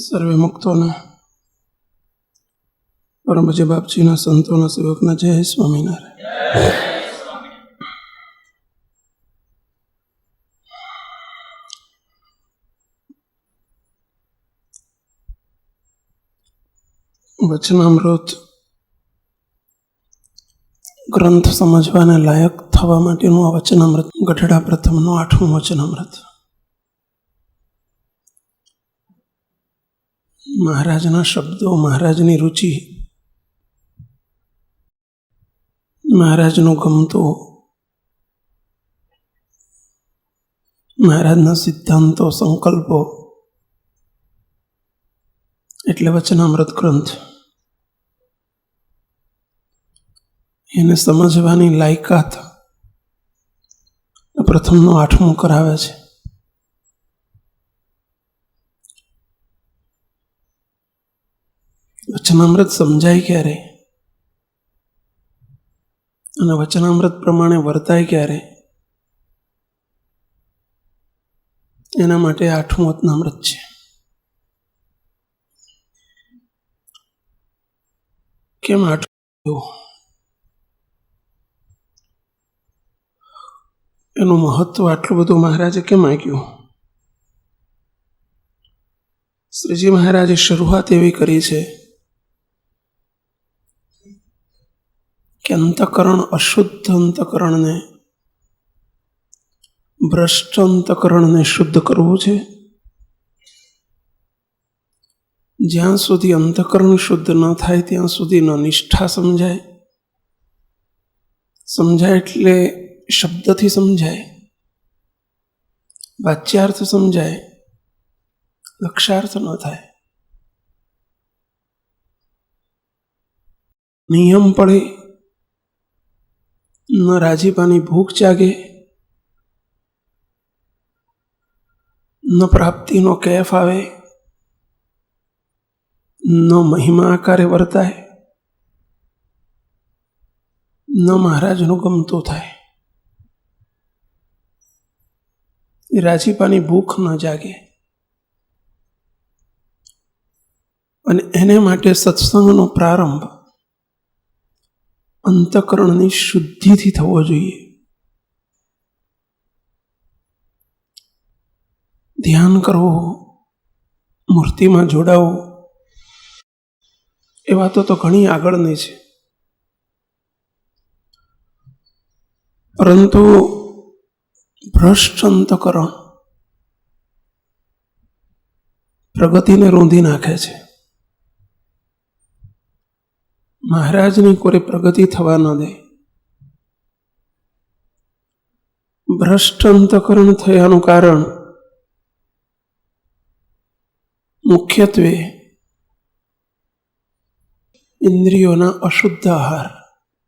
સર્વે મુક્તોના પરમ પૂજ્ય બાપજીના સંતોના સેવકના જય સ્વામિનારાયણ. વચનામૃત ગ્રંથ સમજવાને લાયક થવા માટેનું આ વચનામૃત ગઢડા પ્રથમનું 8મું વચનામૃત. મહારાજના શબ્દો, મહારાજની રુચિ, મહારાજનું ગમતું, મહારાજના સિદ્ધાંતો, સંકલ્પો એટલે વચનામૃત ગ્રંથ. એને સમજવાની લાયકાત પ્રથમનું 8મું કરાવે છે. વચનામૃત સમજાય ક્યારે અને વચનામૃત પ્રમાણે વર્તાય ક્યારે, એના માટે 8મું વચનામૃત છે. કેમ 8? એનું મહત્વ આટલું બધું મહારાજે કેમ આપ્યું? શ્રીજી મહારાજે શરૂઆત એવી કરી છે કે અંતઃકરણ, અશુદ્ધ અંતઃકરણને, ભ્રષ્ટ અંતઃકરણને શુદ્ધ કરવું છે. જ્યાં સુધી અંતઃકરણ શુદ્ધ ન થાય ત્યાં સુધી ન નિષ્ઠા સમજાય. સમજાય એટલે શબ્દથી સમજાય, વાચ્યાર્થ સમજાય, લક્ષાર્થ ન થાય. નિયમ પડે, ન રાજીપાની ભૂખ જાગે, ન પ્રાપ્તિનો કેફ આવે, ન મહિમા આકારે વર્તાય, ન મહારાજનું ગમતું થાય. એ રાજીપાની ભૂખ ન જાગે. અને એને માટે સત્સંગનો પ્રારંભ અંતઃકરણની શુદ્ધિથી થવો જોઈએ. ધ્યાન કરવું, મૂર્તિમાં જોડાવું, એ વાતો તો ઘણી આગળની છે. પરંતુ ભ્રષ્ટ અંતઃકરણ પ્રગતિને રૂંધી નાખે છે. મહારાજની કોઈ પ્રગતિ થવા ન દે. ભ્રષ્ટ અંતઃકરણ થયાનું કારણ મુખ્યત્વે ઇન્દ્રિયોના અશુદ્ધ આહાર,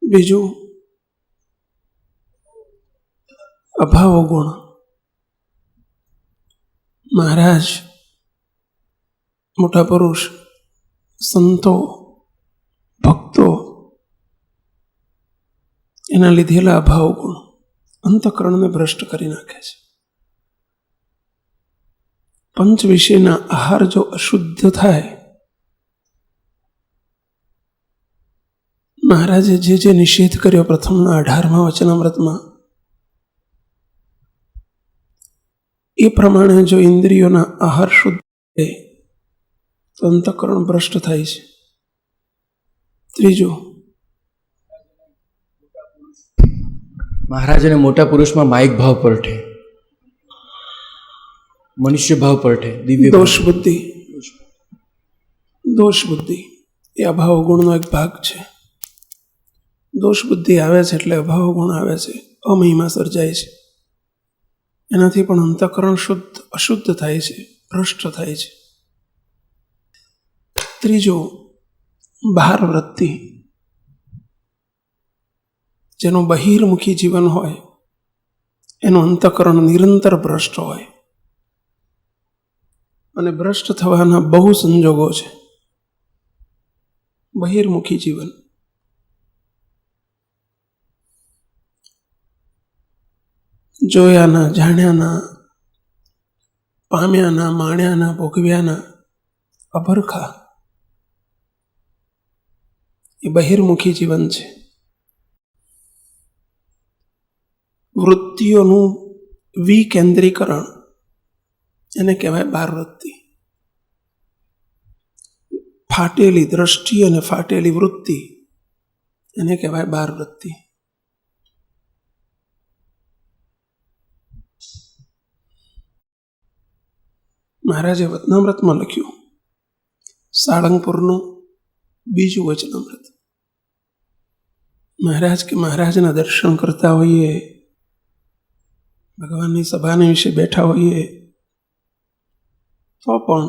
બીજું અભાવ ગુણ. મહારાજ, મોટા પુરુષ, સંતો, ભક્તો, એના લીધેલા અભાવ ગુણ અંતઃકરણને ભ્રષ્ટ કરી નાખે છે. પંચ વિષયના આહાર જો અશુદ્ધ થાય, મહારાજે જે નિષેધ કર્યો પ્રથમના 18મા વચનામૃતમાં, એ પ્રમાણે જો ઇન્દ્રિયોના આહાર શુદ્ધ થાય તો અંતઃકરણ ભ્રષ્ટ થાય છે. ત્રીજું, મહારાજને મોટા પુરુષમાં માઇક ભાવ પરઠે, મનુષ્ય ભાવ પરઠે, દિવ્ય દોષ બુદ્ધિ. દોષ બુદ્ધિ એ અભાવ ગુણનો એક ભાગ છે. દોષ બુદ્ધિ આવે છે એટલે અભાવ ગુણ આવે છે, અમહિમા સર્જાય છે. એનાથી પણ અંતઃકરણ અશુદ્ધ થાય છે, ભ્રષ્ટ થાય છે. ત્રીજો, બહાર વૃત્તિ. જેનું બહિર્મુખી જીવન હોય એનું અંતઃકરણ નિરંતર ભ્રષ્ટ હોય. અને ભ્રષ્ટ થવાના બહુ સંજોગો છે. બહિર્મુખી જીવન, જોયાના, જાણ્યાના, પામ્યાના, માણ્યાના, ભોગવ્યાના અભરખા એ બહિર્મુખી જીવન છે. વૃત્તિઓનું વિકેન્દ્રીકરણ એને કહેવાય બહાર વૃત્તિ. ફાટેલી દ્રષ્ટિ અને ફાટેલી વૃત્તિ એને કહેવાય બહાર વૃત્તિ. મહારાજે વચનામૃતમાં લખ્યું, સાળંગપુરનું બીજું વચનામૃત. મહારાજ કે મહારાજના દર્શન કરતા હોઈએ, ભગવાનની સભાને વિશે બેઠા હોઈએ, તો પણ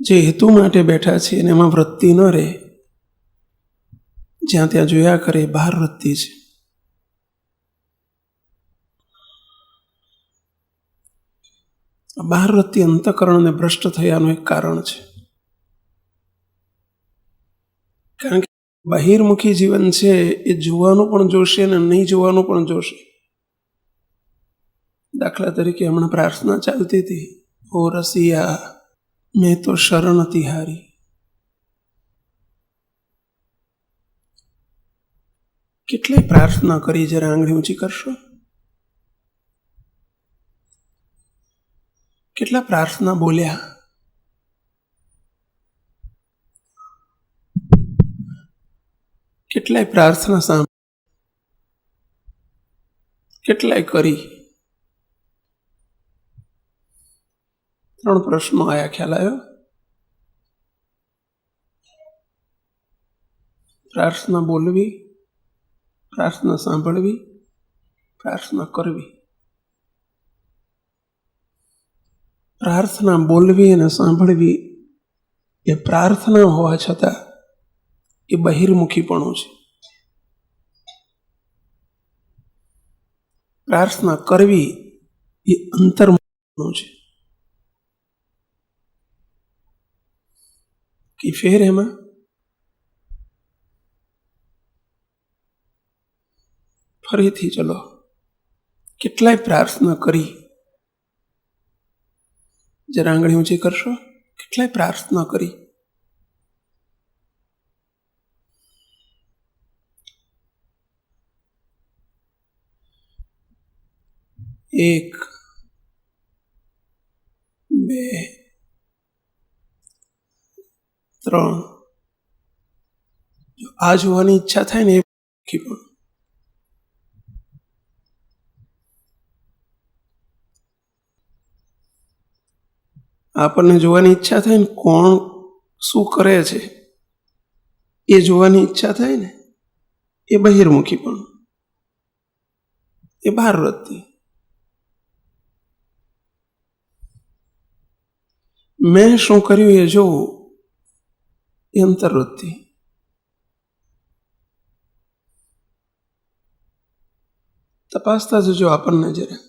જે હેતુ માટે બેઠા છે અને એમાં વૃત્તિ ન રહે, જ્યાં ત્યાં જોયા કરે, બહાર વૃત્તિ છે. બહાર વૃત્તિ અંતઃકરણને ભ્રષ્ટ થયાનું એક કારણ છે. કારણ કે બહિર્મુખી જીવન છે એ જોવાનું પણ જોશે અને નહીં જોવાનું પણ જોશે. દાખલા તરીકે હમણાં પ્રાર્થના ચાલતી હતી, ઓ રસિયા મેં તો શરણ તિહારી. કેટલી પ્રાર્થના કરી, જરા આંગળી ઊંચી કરશો? કેટલા પ્રાર્થના બોલ્યા? કેટલાય પ્રાર્થના સાંભળી, કેટલાય કરી. 3 પ્રશ્નો આયા, ખ્યાલ આવ્યો? પ્રાર્થના બોલવી, પ્રાર્થના સાંભળવી, પ્રાર્થના કરવી. પ્રાર્થના બોલવી અને સાંભળવી એ પ્રાર્થના હોવા છતાં એ બહિર્મુખીપણું છે. પ્રાર્થના કરવી એ અંતર્મુખીપણું છે. કે ફેર એમાં ફરીથી ચલો, કેટલાય પ્રાર્થના કરી, જરા આંગળી ઊંચી કરશો? કેટલાય પ્રાર્થના કરી. એક, બે, 3. આ જોવાની ઈચ્છા થાય ને એ પણ આપણને જોવાની ઈચ્છા થાય ને, કોણ શું કરે છે એ જોવાની ઈચ્છા થાય ને, એ બહિર્મુખી પણ, એ બહાર વૃત્તિ. મેં શું કર્યું એ જોવું એ અંતર્વૃત્તિ. તપાસતા જજો આપણને જરા.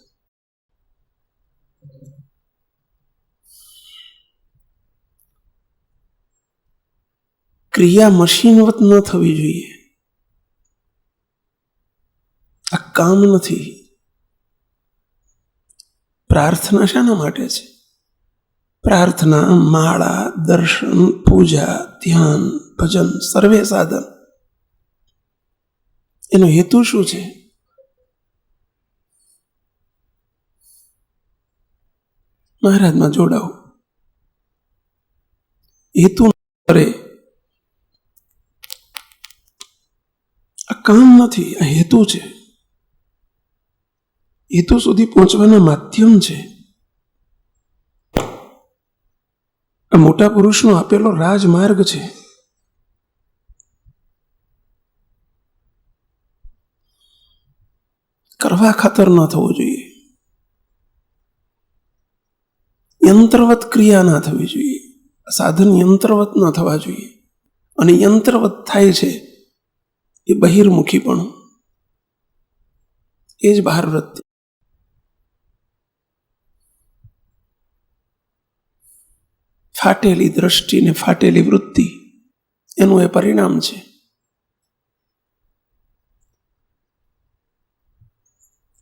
ક્રિયા મશીનવત ન થવી જોઈએ. આ કામ નથી. પ્રાર્થના શાના માટે છે? પ્રાર્થના, માળા, દર્શન, પૂજા, ધ્યાન, ભજન, સર્વે સાધન. એનો હેતુ શું છે? મહારાજમાં જોડાવું. હેતુ કરે, આ કામ નથી, આ હેતુ છે. હેતુ સુધી પહોંચવાના માધ્યમ છે. આ મોટા પુરુષનો આપેલો રાજમાર્ગ છે. કરવા ખાતર ન થવું જોઈએ. યંત્રવત ક્રિયા ના થવી જોઈએ. સાધન યંત્રવત ન થવા જોઈએ. અને યંત્રવત થાય છે એ બહિર્મુખીપણું, એ જ બહાર વૃત્તિ. ફાટેલી દ્રષ્ટિ ને ફાટેલી વૃત્તિ એનું એ પરિણામ છે.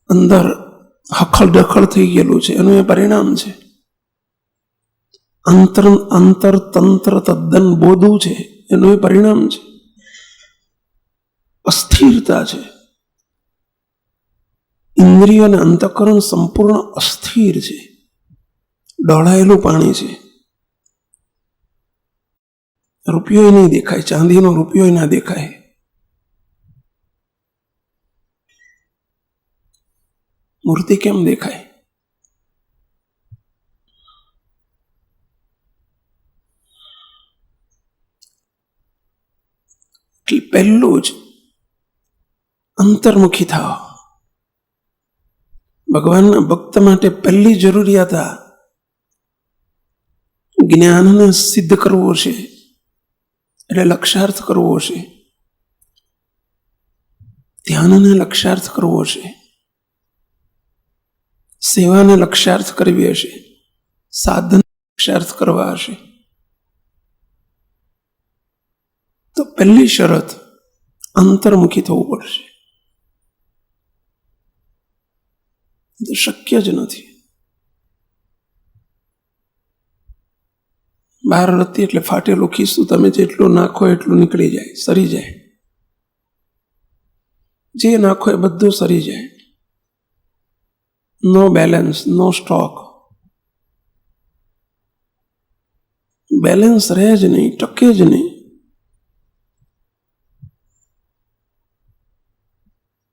અંદર હખલ ડખલ થઈ ગયેલું છે, એનું એ પરિણામ છે. અંતરતંત્ર તદ્દન બોધું છે, એનું એ પરિણામ છે. અસ્થિરતા છે. ઇન્દ્રિય અને અંતઃકરણ સંપૂર્ણ અસ્થિર છે, ડોળાયેલું પાણી છે. રૂપિયો નહીં દેખાય, ચાંદીનો રૂપિયો ના દેખાય. મૂર્તિ કેમ દેખાય? એટલે પહેલું જ અંતર્મુખી થાવ. ભગવાનના ભક્ત માટે પહેલી જરૂરિયાત આ જ્ઞાનને સિદ્ધ કરવો છે, એટલે લક્ષાર્થ કરવો છે. ધ્યાનને લક્ષાર્થ કરવો છે, સેવાને લક્ષાર્થ કરવી હશે, સાધન લક્ષાર્થ કરવા હશે. તો પહેલી શરત અંતર્મુખી થવું પડશે. તો શક્ય જ નથી. બહાર રત્તી એટલે ફાટેલું ખિસ્સું, તમે જેટલું નાખો એટલું નીકળી જાય, સરી જાય. જે નાખો એ બધું સરી જાય. નો બેલેન્સ, નો સ્ટોક. બેલેન્સ રહે જ નહીં, ટકે જ નહીં.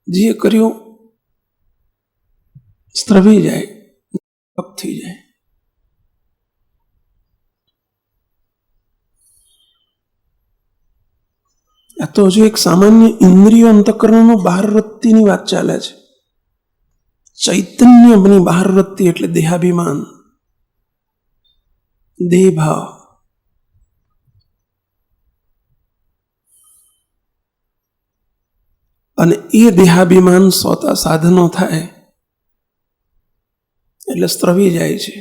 જે કર્યું સ્ત્રવી જાય, થઈ જાય. આ તો હજુ એક સામાન્ય ઇન્દ્રિય અંતઃકરણનું બહાર વૃત્તિની વાત ચાલે છે. ચૈતન્યની બહાર વૃત્તિ એટલે દેહાભિમાન, દેહભાવ. અને એ દેહાભિમાન સોતા સાધનો થાય એટલે સ્ત્રવી જાય છે.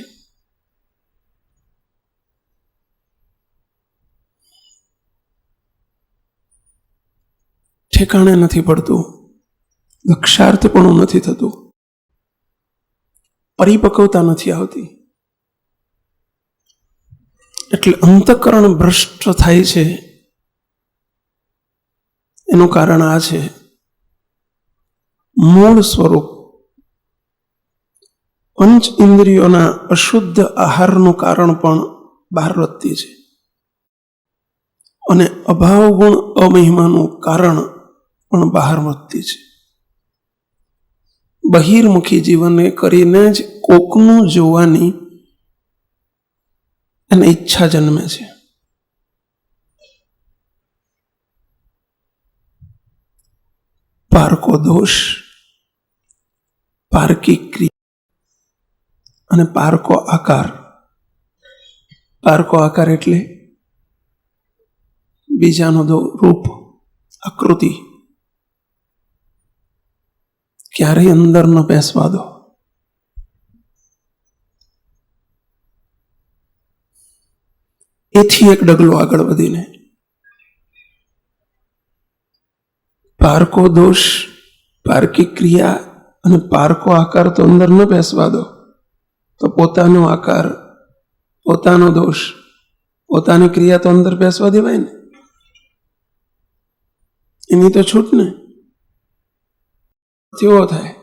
ઠેકાણે નથી પડતું, લક્ષાર્થપણું નથી થતું, પરિપક્વતા નથી આવતી. એટલે અંતઃકરણ ભ્રષ્ટ થાય છે. એનું કારણ આ છે, મૂળ સ્વરૂપ પંચ ઇન્દ્રિયોના અશુદ્ધ આહારનું કારણ પણ બહારવૃત્તિ છે, અને અભાવ ગુણ અમહિમાનું કારણ પણ બહારવૃત્તિ છે. બહિર્મુખી જીવનને કરીને જ કોકનું જોવાની અને ઈચ્છા જન્મે છે. પારકો દોષ, પારકી ક્રિયા અને પારકો આકાર. પારકો આકાર એટલે બીજાનો રૂપ, આકૃતિ. ક્યારેય અંદર ન બેસવા દો. એથી એક ડગલો આગળ વધીને પારકો દોષ, પારકી ક્રિયા અને પારકો આકાર તો અંદર ન બેસવા દો, તો પોતાનો આકાર, પોતાનો દોષ, પોતાની ક્રિયા તો અંદર બેસવા દેવાય ને. એની તો છૂટ ને. કેવો થાય?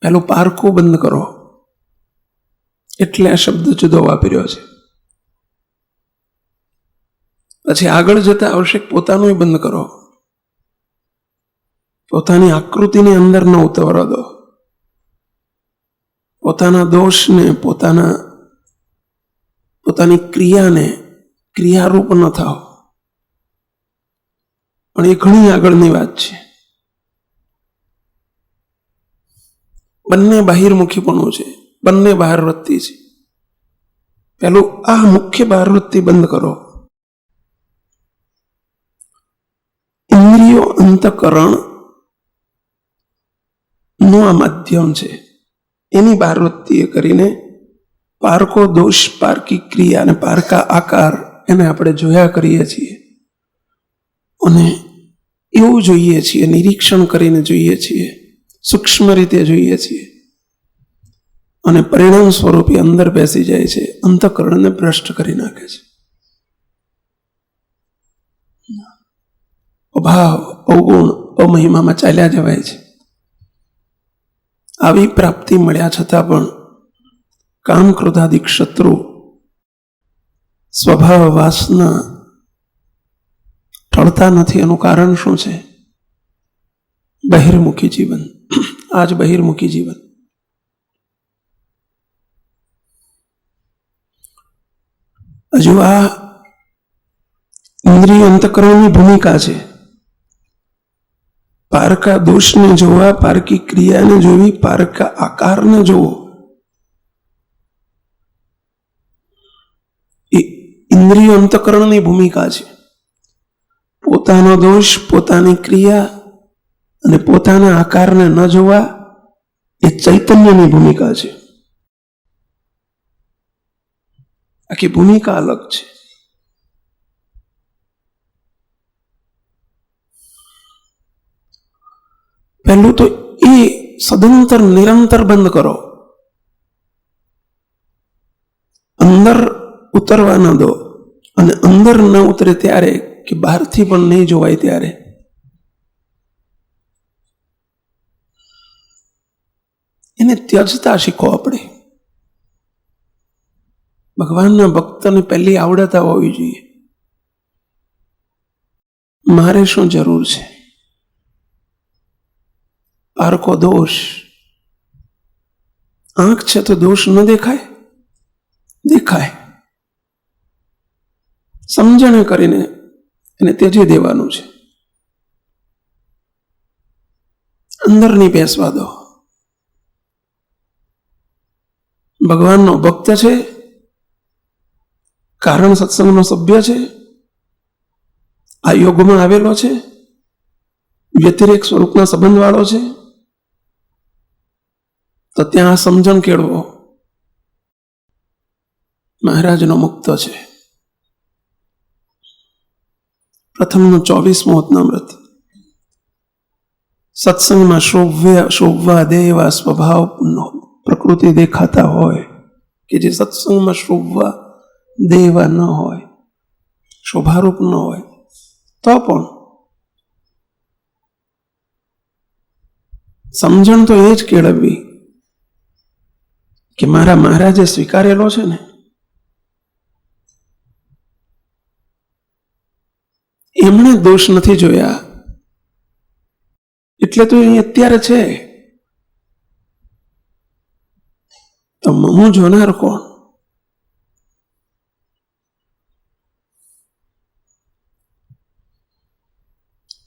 પેલું પારકું બંધ કરો, એટલે આ શબ્દ જુદો વાપર્યો છે. પછી આગળ જતા આવશ્યક પોતાનું બંધ કરો. પોતાની આકૃતિની અંદર ન ઉતરવા દો. પોતાના દોષને, પોતાની ક્રિયાને ક્રિયારૂપ ન થાવ. પણ એ ઘણી આગળની વાત છે. બંને બહિર્મુખીપણું છે, બંને બહારવૃત્તિ છે. પેલું આ મુખ્ય બહારવૃત્તિ બંધ કરો. ઇન્દ્રિયો અંતઃકરણ નું આ માધ્યમ છે. એની બહારવૃત્તિ કરીને પારકો દોષ, પારકી ક્રિયા અને પારકા આકાર એને આપણે જોયા કરીએ છીએ, અને એવું જોઈએ છીએ, નિરીક્ષણ કરીને જોઈએ છીએ, સૂક્ષ્મ રીતે જોઈએ છીએ. અને પરિણામ સ્વરૂપે અંદર બેસી જાય છે, અંતઃકરણને ભ્રષ્ટ કરી નાખે છે. અભાવ, અવગુણ, અમહિમામાં ચાલ્યા જવાય છે. આવી પ્રાપ્તિ મળ્યા છતાં પણ કામ, ક્રોધાદિક શત્રુ, સ્વભાવ, વાસના ટળતા નથી. એનું કારણ શું છે? બહિર્મુખી જીવન. આ જ બહિર્મુખી જીવન. હજુ આ ઇન્દ્રિય અંતઃકરણની ભૂમિકા છે. પારકા દોષને જોવા, પારકી ક્રિયાને જોવી, પારકા આકારને જોવો, એ ઇન્દ્રિય અંતઃકરણની ભૂમિકા છે. પોતાનો દોષ, પોતાની ક્રિયા અને પોતાના આકારને ન જોવા એ ચૈતન્યની ભૂમિકા છે. આખી ભૂમિકા અલગ છે. પહેલું તો એ સદંતર નિરંતર બંધ કરો, અંદર ઉતરવા ન દો. અને અંદર ન ઉતરે ત્યારે કે બહારથી પણ નહીં જોવાય ત્યારે એને ત્યજતા શીખો. આપણે ભગવાનના ભક્તને પહેલી આવડત હોવી જોઈએ. મારે શું જરૂર છે? પારકો દોષ. આંખ છે તો દોષ ન દેખાય? દેખાય. સમજણે કરીને એને ત્યજી દેવાનું છે. અંદર નહીં બેસવા દો. ભગવાનનો ભક્ત છે, કારણ સત્સંગનો સભ્ય છે, આ યોગમાં આવેલો છે, વ્યતિરેક સ્વરૂપના સંબંધવાળો છે, તો ત્યાં સમજણ કેળવો. મહારાજનો મુક્ત છે. પ્રથમનું 24મું અતનામૃત. સત્સંગમાં શોભવા દે એવા સ્વભાવ પ્રકૃતિ દેખાતા હોય કે જે સત્સંગમાં શોભવા દે એવા ન હોય, શોભારૂપ ન હોય, તો પણ સમજણ તો એ જ કેળવવી કે મારા મહારાજે સ્વીકારેલો છે ને, એમણે દોષ નથી જોયા એટલે તો એ અત્યારે છે. તો હું જોનાર કોણ?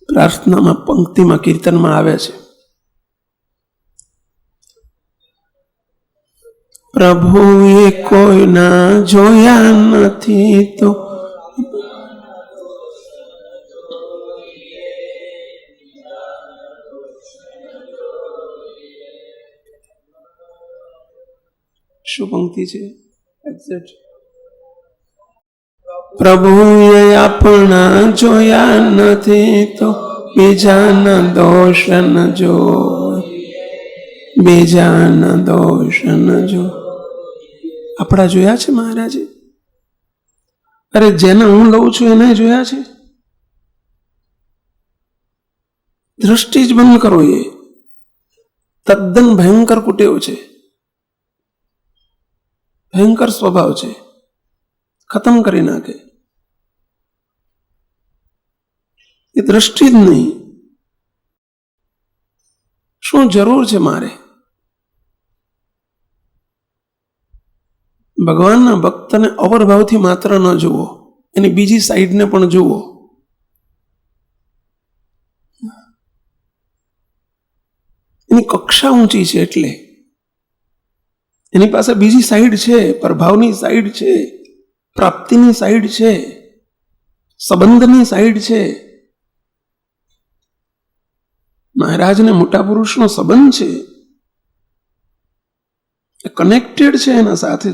પ્રાર્થનામાં પંક્તિમાં કીર્તનમાં આવે છે, પ્રભુએ કોઈના જોયા નથી તો શું પંક્તિ છે એક્ઝેક્ટ? પ્રભુએ આપણા જોયા નથી તો બીજાના દોષ ન જો, બીજાના દોષ ન જો. આપણા જોયા છે મહારાજે? અરે જેને હું લઉં છું એને જોયા છે? દ્રષ્ટિ જ બંધ કરો. એ તદ્દન ભયંકર કુટેવ છે, ભયંકર સ્વભાવ છે, ખતમ કરી નાખે. એ દ્રષ્ટિ જ નહીં. શું જરૂર છે મારે? ભગવાનના ભક્તને અવરભાવથી માત્ર ન જુઓ, એની બીજી સાઈડને પણ જુઓ. એની કક્ષા ઊંચી છે એટલે એની પાસે બીજી સાઈડ છે, પ્રભાવની સાઈડ છે, પ્રાપ્તિની સાઈડ છે, સંબંધની સાઈડ છે. મહારાજને મોટા પુરુષનો સંબંધ છે, એ કનેક્ટેડ છે એના સાથે.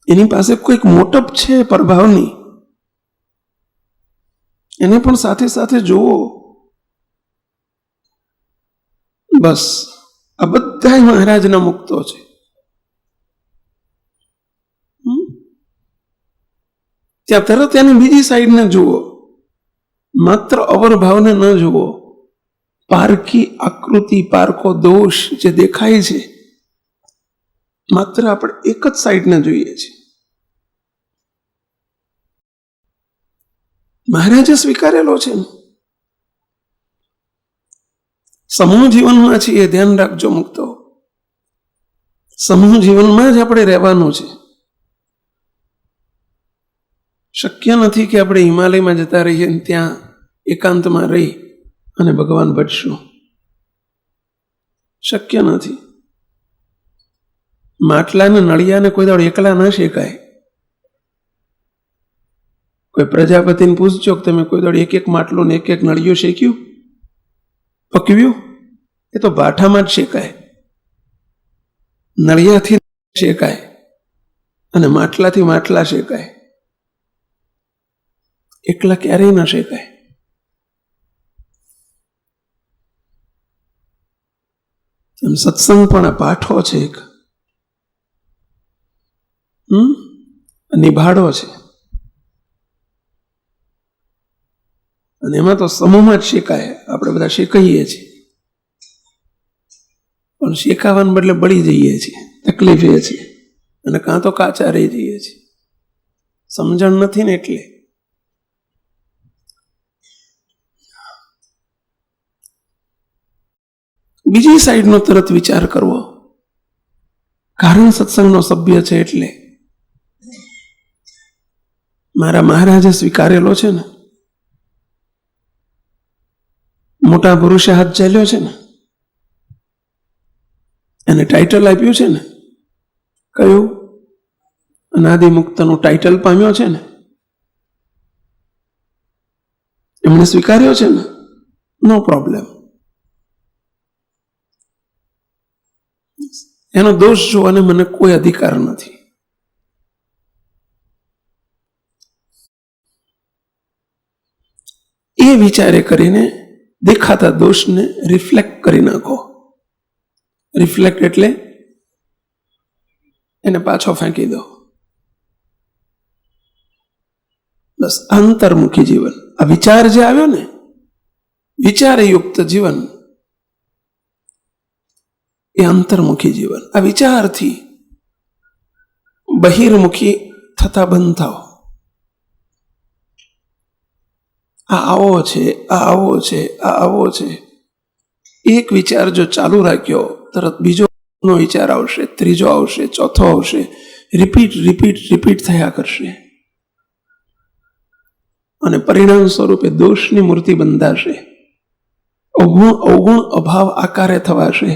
એની પાસે કોઈક મોટપ છે પ્રભાવની, એને પણ સાથે સાથે જોવો. બસ આ બધા મહારાજના મુક્તો છે. ત્યાં તરત એની બીજી સાઈડને જુઓ, માત્ર અવરભાવને ન જુઓ. પારકી આકૃતિ, પારકો દોષ જે દેખાય છે, માત્ર આપણે એક જ સાઈડને જોઈએ છીએ. મહારાજે સ્વીકારેલો છે ને. સમૂહ જીવનમાં છીએ, ધ્યાન રાખજો મુક્તો. સમૂહ જીવનમાં જ આપણે રહેવાનું છે. શક્ય નથી કે આપણે હિમાલયમાં જતા રહીએ અને ત્યાં એકાંતમાં રહી અને ભગવાન ભજશું. શક્ય નથી. માટલાને નળિયાને કોઈ દાડો એકલા ના શેકાય. કોઈ પ્રજાપતિને પૂછજો કે તમે કોઈ દાડો એક એક માટલું ને એક એક નળિયું શેક્યું, પકવ્યું? એ તો ભાઠામાં જ શેકાય, નળિયાથી શેકાય અને માટલાથી માટલા શેકાય. એકલા ક્યારેય ના શેકાય. એમ સત્સંગ પણ આ પાઠો છે, એક નિભાડો છે. અને એમાં તો સમૂહમાં જ શેકાય. આપણે બધા શેકાઈએ છીએ, પણ શેકાવાને બદલે બળી જઈએ છીએ. તકલીફ એ છે. અને કાં તો કાચા રહી જઈએ છીએ. સમજણ નથી ને એટલે. બીજી સાઈડનો તરત વિચાર કરવો. કારણ સત્સંગનો સભ્ય છે એટલે મારા મહારાજે સ્વીકારેલો છે ને. મોટા પુરુષે હાથ ચાલ્યો છે ને, એને ટાઇટલ આપ્યું છે ને. કયું? અનાદિમુક્તનું ટાઇટલ પામ્યો છે ને. એમણે સ્વીકાર્યો છે ને. નો પ્રોબ્લેમ. એનો દોષ જોવાને મને કોઈ અધિકાર નથી. એ વિચારે કરીને દેખાતા દોષને રિફ્લેક્ટ કરી નાખો. રિફ્લેક્ટ એટલે એને પાછો ફેંકી દો. બસ અંતર્મુખી જીવન. આ વિચાર જે આવ્યો ને, વિચારયુક્ત જીવન, એ અંતર્મુખી જીવન. આ વિચારથી બહિર્મુખી થતા બંધ થાઓ. આ આવો છે, આ આવો છે, આ આવો છે. એક વિચાર જો ચાલુ રાખ્યો, તરત બીજો વિચાર આવશે, ત્રીજો આવશે, ચોથો આવશે. રિપીટ રિપીટ રિપીટ થયા કરશે. અને પરિણામ સ્વરૂપે દોષની મૂર્તિ બંધાશે. અવગુણ અભાવ આકારે થવાશે.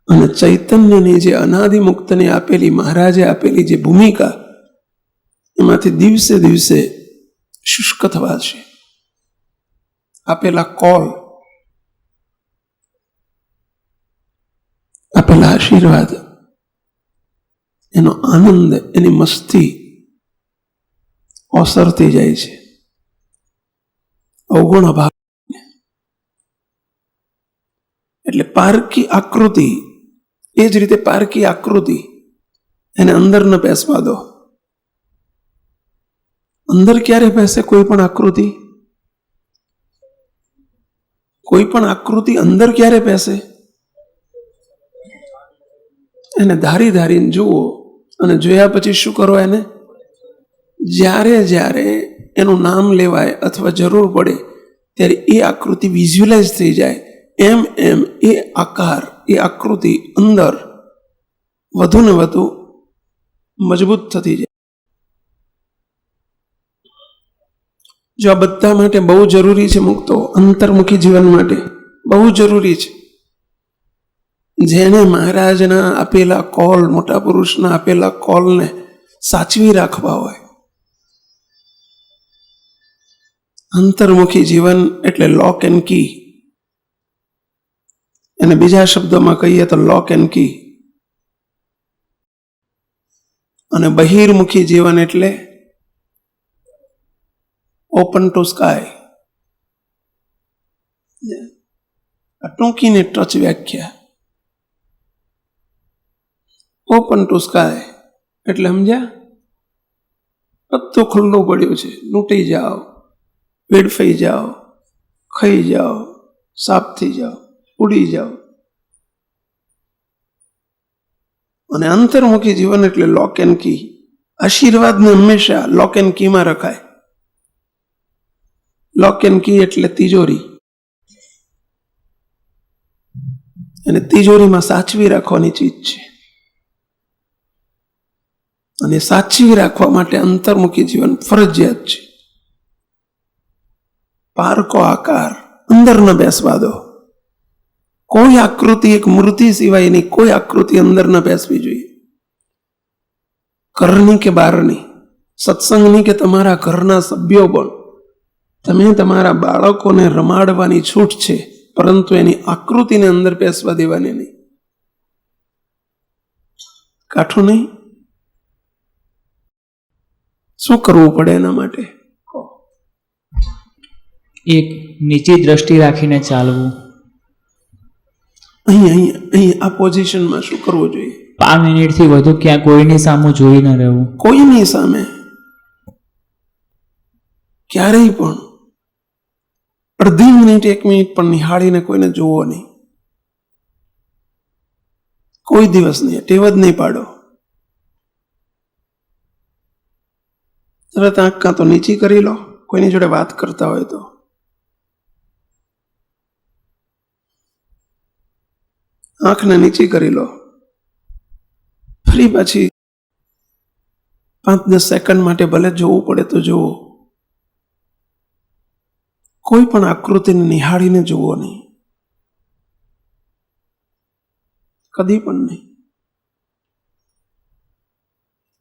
અને ચૈતન્યની જે અનાદિમુક્તને આપેલી, મહારાજે આપેલી જે ભૂમિકા, એમાંથી દિવસે દિવસે શુષ્ક થવાશે. આપેલા કોલ, આપેલા આશીર્વાદ, એનો આનંદ, એની મસ્તી ઓસરતી જાય છે. અવગુણ અભાવ. એટલે પારકી આકૃતિ, એ જ રીતે પારકી આકૃતિ એને અંદર ન બેસવા દો. અંદર ક્યારે બેસે કોઈ પણ આકૃતિ? કોઈ પણ આકૃતિ અંદર ક્યારે બેસે? એને ધારી ધારીને જુઓ, અને જોયા પછી શું કરો? એને જ્યારે જ્યારે એનું નામ લેવાય અથવા જરૂર પડે ત્યારે એ આકૃતિ વિઝ્યુઅલાઇઝ થઈ જાય. એમ એમ એ આકાર, એ આકૃતિ અંદર વધુ ને વધુ મજબૂત થતી જાય. જો આ બધા માટે બહુ જરૂરી છે મુક્તો, અંતર્મુખી જીવન માટે બહુ જરૂરી છે. જેને મહારાજના આપેલા કોલ, મોટા પુરુષના આપેલા કોલને સાચવી રાખવા હોય. અંતર્મુખી જીવન એટલે લોક એન્ડ કી. અને બીજા શબ્દોમાં કહીએ તો લોક એન્ડ કી. અને બહિર્મુખી જીવન એટલે ઓપન ટુ સ્કાય. આ ટૂંકીને ટચ વ્યાખ્યા. ઓપન ટુ સ્કાય એટલે સમજ્યા? બધું ખુલ્લું પડ્યું છે. લૂંટી જાઓ, વેડફાઈ જાઓ, ખાઈ જાઓ, સાફ થઈ જાઓ, ઉડી જાઓ. અને અંતર્મુખી જીવન એટલે લોક એન્ડ કી. આશીર્વાદને હંમેશા લોક એન્ડ કીમાં રખાય. લોક એન્ડ કી એટલે તિજોરી, અને તિજોરીમાં સાચવી રાખવાની ચીજ છે. અને સાચવી રાખવા માટે અંતર્મુખી જીવન ફરજિયાત છે. પારકો આકાર અંદર ન બેસવા દો. કોઈ આકૃતિ, એક મૂર્તિ સિવાયની કોઈ આકૃતિ અંદર ન બેસવી જોઈએ. ઘરની કે બહારની, સત્સંગની કે તમારા ઘરના સભ્યો પણ. તમે તમારા બાળકોને રમાડવાની છૂટ છે, પરંતુ એની આકૃતિને અંદર બેસવા દેવાની નહીં. કાઠું નહીં? શું કરવું પડે એના માટે? એક, નીચી દ્રષ્ટિ રાખીને ચાલવું. અહીં આ પોઝિશનમાં શું કરવું જોઈએ? 5 મિનિટથી વધુ ક્યાં કોઈની સામે જોઈ ન રહેવું. કોઈની સામે ક્યારેય પણ અડધી મિનિટ, 1 મિનિટ પણ નિહાળીને કોઈને જોવો નહીં. કોઈ દિવસ નહીં. ટેવ જ નહીં પાડો. તરત આંખ કાં તો નીચી કરી લો, કોઈની જોડે વાત કરતા હોય તો. આંખને નીચી કરી લો. ફરી પાછી 5-10 સેકન્ડ માટે ભલે જોવું પડે તો જોવો. કોઈ પણ આકૃતિને નિહાળીને જોવો નહીં, કદી પણ નહીં.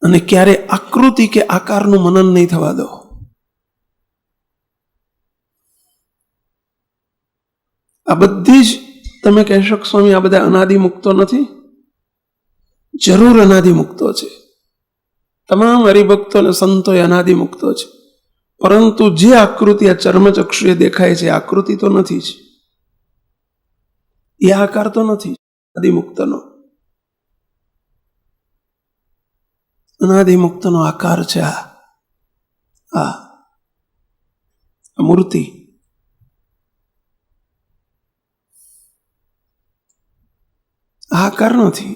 અને ક્યારે આકૃતિ કે આકારનું મનન નહીં થવા દો. આ બધી જ તમે કહેશો કે સ્વામી આ બધા અનાદિમુક્તો નથી? જરૂર અનાદિમુક્તો છે. તમામ હરિભક્તો અને સંતો એ અનાદિમુક્તો છે. પરંતુ જે આકૃતિ આ ચર્મચક્ષુએ દેખાય છે, આકૃતિ તો નથી જ. એ આકાર તો નથી અનાદિમુક્તનો. અનાદિમુક્તનો આકાર છે આ મૂર્તિ. આ આકાર નથી.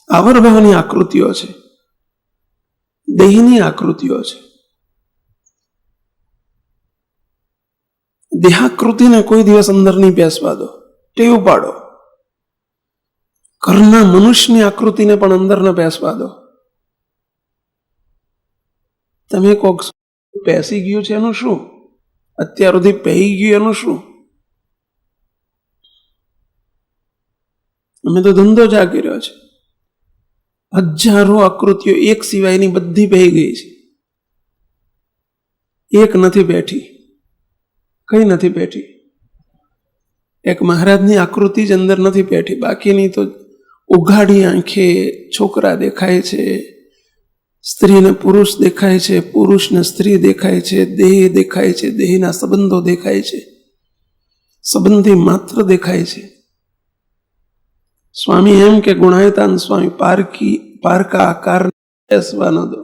આવરભાવની આકૃતિઓ છે, દેહની આકૃતિઓ છે. દેહાકૃતિને કોઈ દિવસ અંદર નહીં બેસવા દો. ટેવ પાડો. ઘરના મનુષ્યની આકૃતિને પણ અંદર ન બેસવા દો. તમે કોક બેસી ગયું છે એનું શું? અત્યાર સુધી પહેરી ગયું એનું શું? અમે તો ધંધો જાગી રહ્યો છે. હજારો આકૃતિઓ એક સિવાયની બધી પહેરી ગઈ છે. એક નથી બેઠી. કઈ નથી બેઠી? એક મહારાજની આકૃતિ જ અંદર નથી બેઠી. બાકીની તો ઉઘાડી આંખે છોકરા દેખાય છે, સ્ત્રીને પુરુષ દેખાય છે, પુરુષને સ્ત્રી દેખાય છે, દેહ દેખાય છે, દેહના સંબંધો દેખાય છે, સંબંધી માત્ર દેખાય છે. સ્વામી એમ કે ગુણાયતાન સ્વામી પારકા આકાર બેસવા ન દો.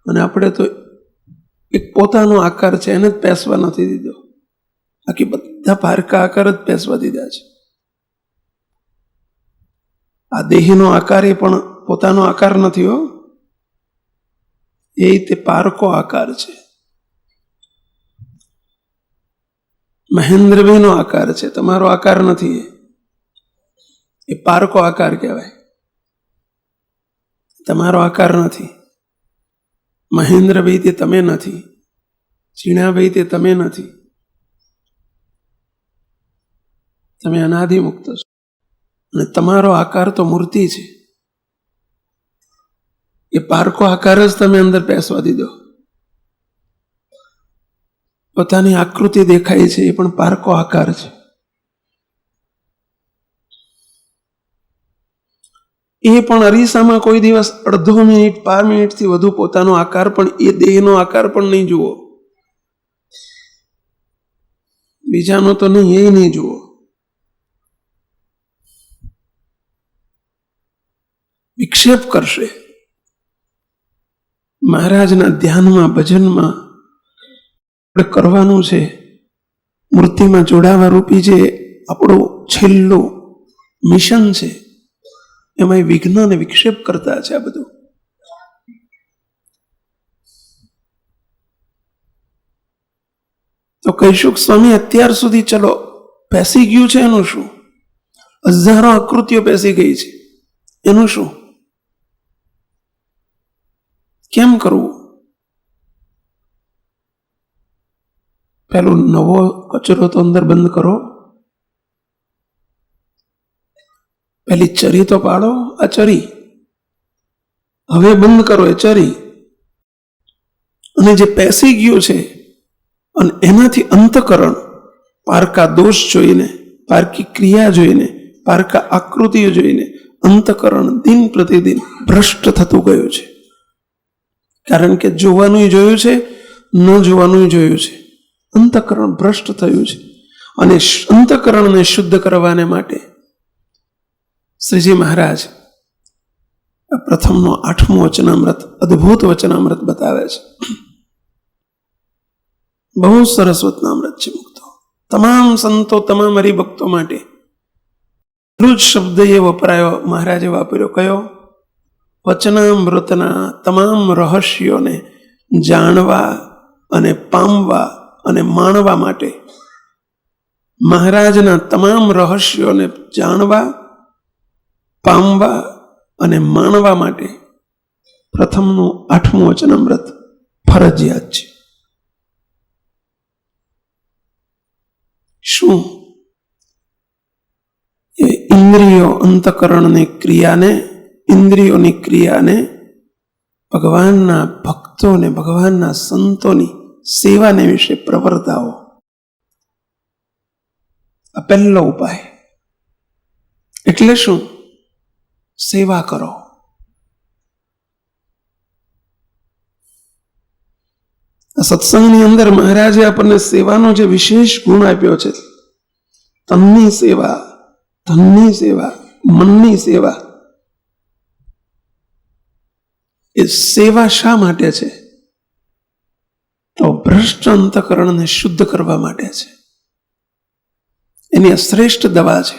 અને આપણે તો એક પોતાનો આકાર છે એને જ બેસવા નથી દીધો. બાકી બધા પારકા આકાર જ બેસવા દીધા છે. આ દેહનો આકાર એ પણ પોતાનો આકાર નથી હો. એ તે પારકો આકાર છે. મહેન્દ્રભાઈનો આકાર છે, તમારો આકાર નથી. એ પારકો આકાર કહેવાય. તમારો આકાર નથી. મહેન્દ્રભાઈ તે તમે નથી. ઝીણાભાઈ તે તમે નથી. તમે અનાદિમુક્ત છો. અને તમારો આકાર તો મૂર્તિ છે. એ પારકો આકાર જ તમે અંદર બેસવા દીધો. પોતાની આકૃતિ દેખાય છે, એ પણ પારકો આકાર છે. એ પણ અરીસામાં કોઈ દિવસ અડધો મિનિટ 5 મિનિટથી વધુ પોતાનો આકાર પણ, એ દેહનો આકાર પણ નહીં જુઓ. બીજાનો તો નહીં, એ નહીં જુઓ. વિક્ષેપ કરશે. મહારાજના ધ્યાનમાં, ભજનમાં આપણે કરવાનું છે. મૂર્તિમાં જોડાવા રૂપી જે આપણું છેલ્લું મિશન છે, એમાં વિઘ્ન અને વિક્ષેપ કરતા છે આ બધું. તો કહીશું કે સ્વામી અત્યાર સુધી ચલો પેસી ગયું છે, એનું શું? હજારો આકૃતિઓ પેસી ગઈ છે, એનું શું? કેમ કરવું? પેલું નવો કચરો તો અંદર બંધ કરો, પેલી ચરી તો પાડો. આ ચરી હવે બંધ કરો, એ ચરી. અને જે પેસી ગયું છે, અને એનાથી અંતકરણ પારકા દોષ જોઈને, પારકી ક્રિયા જોઈને, પારકા આકૃતિઓ જોઈને અંતકરણ દિન પ્રતિદિન ભ્રષ્ટ થતું ગયું છે. કારણ કે જોવાનું જોયું છે, ન જોવાનું જોયું છે. અંતકરણ ભ્રષ્ટ થયું છે. અને અંતકરણને શુદ્ધ કરવાને માટે શ્રીજી મહારાજ પ્રથમનો 8મું વચનામૃત, અદ્ભુત વચનામૃત બતાવે છે. બહુ સરસ વચનામૃત છે. મુક્તો તમામ સંતો, તમામ હરિભક્તો માટે જ શબ્દ એ વપરાયો, મહારાજે વાપર્યો. કયો? વચનામૃતના તમામ રહસ્યોને જાણવા અને પામવા અને માણવા માટે, મહારાજના તમામ રહસ્યોને જાણવા, પામવા અને માણવા માટે પ્રથમનું 8મું વચનામૃત ફરજિયાત છે. શું? એ ઇન્દ્રિયો, અંતકરણની ક્રિયાને, ઇન્દ્રિયોની ક્રિયાને ભગવાનના ભક્તોને, ભગવાનના સંતોની સેવાને વિશે પ્રવર્તાવો. આ પહેલો ઉપાય. એટલે શું? સેવા કરો. આ સત્સંગની અંદર મહારાજે આપણને સેવાનો જે વિશેષ ગુણ આપ્યો છે, તનની સેવા, ધનની સેવા, મનની સેવા. એ સેવા શા માટે છે? તો ભ્રષ્ટ અંતકરણને શુદ્ધ કરવા માટે છે. એની આ શ્રેષ્ઠ દવા છે,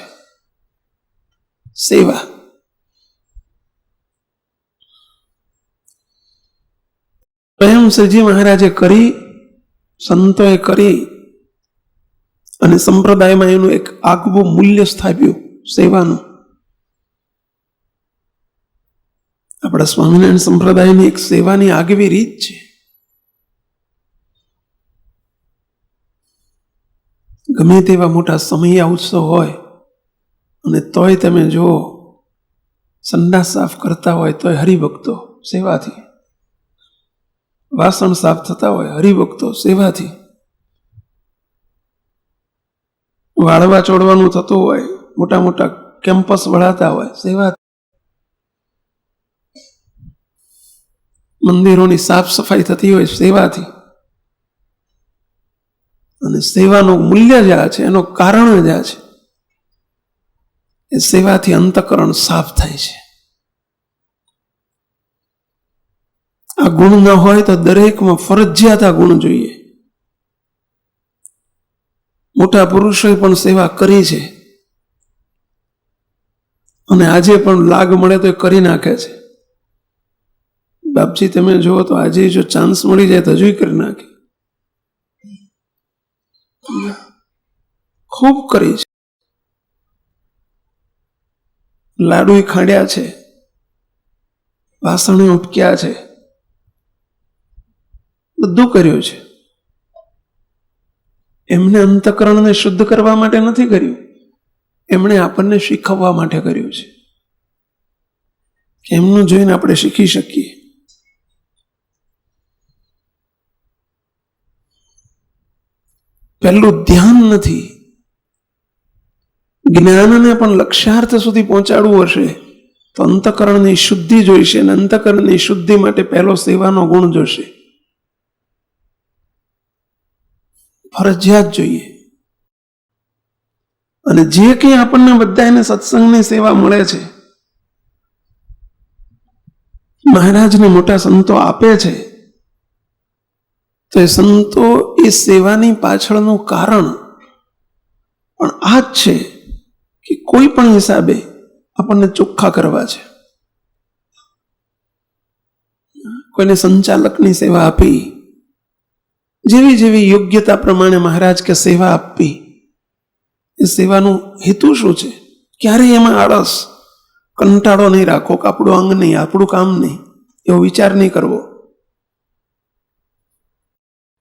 સેવા. સ્વયં શ્રીજી મહારાજે કરી, સંતોએ કરી, અને સંપ્રદાયમાં એનું એક આગવું મૂલ્ય સ્થાપ્યું સેવાનું. આપણા સ્વામિનારાયણ સંપ્રદાયની એક સેવાની આગવી રીત છે. ગમે તેવા મોટા સમયા ઉત્સવ હોય અને તોય તમે જુઓ, સંડાસ સાફ કરતા હોય તોય હરિભક્તો સેવાથી, વાસણ સાફ થતા હોય હરિભક્તો સેવાથી, વાળવા ચોડવાનું થતું હોય, મોટા મોટા કેમ્પસ વળાતા હોય સેવાથી, મંદિરોની સાફ સફાઈ થતી હોય સેવાથી. અને સેવાનું મૂલ્ય જ્યાં છે, એનું કારણ જ્યાં છે, એ સેવાથી અંતકરણ સાફ થાય છે. આ ગુણ ન હોય તો દરેકમાં ફરજિયાત આ ગુણ જોઈએ. મોટા પુરુષોએ પણ સેવા કરી છે, અને આજે પણ લાગ મળે તો એ કરી નાખે છે. બાપજી તમે જુઓ તો આજે જો ચાન્સ મળી જાય તો હજુ કરી નાખે. ખૂબ કરી છે. લાડુ ખાંડ્યા છે, વાસણે ઉટક્યા છે, બધું કર્યું છે. એમને અંતકરણને શુદ્ધ કરવા માટે નથી કર્યું, એમણે આપણને શીખવવા માટે કર્યું છે, કે એમનું જોઈને આપણે શીખી શકીએ. પહેલું ધ્યાન નથી. જ્ઞાનને પણ લક્ષ્યાર્થ સુધી પહોંચાડવું હશે તો અંતકરણની શુદ્ધિ જોઈશે, અને અંતકરણની શુદ્ધિ માટે પહેલો સેવાનો ગુણ જોશે. ફરજિયાત જોઈએ. અને જે કંઈ આપણને બધાને સત્સંગની સેવા મળે છે, મહારાજને મોટા સંતો આપે છે, તો એ સંતો એ સેવાની પાછળનું કારણ પણ આ જ છે કે કોઈ પણ હિસાબે આપણને ચોખ્ખા કરવા છે. કોઈને સંચાલકની સેવા આપી, જેવી જેવી યોગ્યતા પ્રમાણે મહારાજ કે સેવા આપવી, એ સેવાનું હેતુ શું છે? ક્યારેય એમાં આળસ, કંટાળો નહીં રાખો કે આપણું અંગ નહીં, આપણું કામ નહીં, એવો વિચાર નહીં કરવો.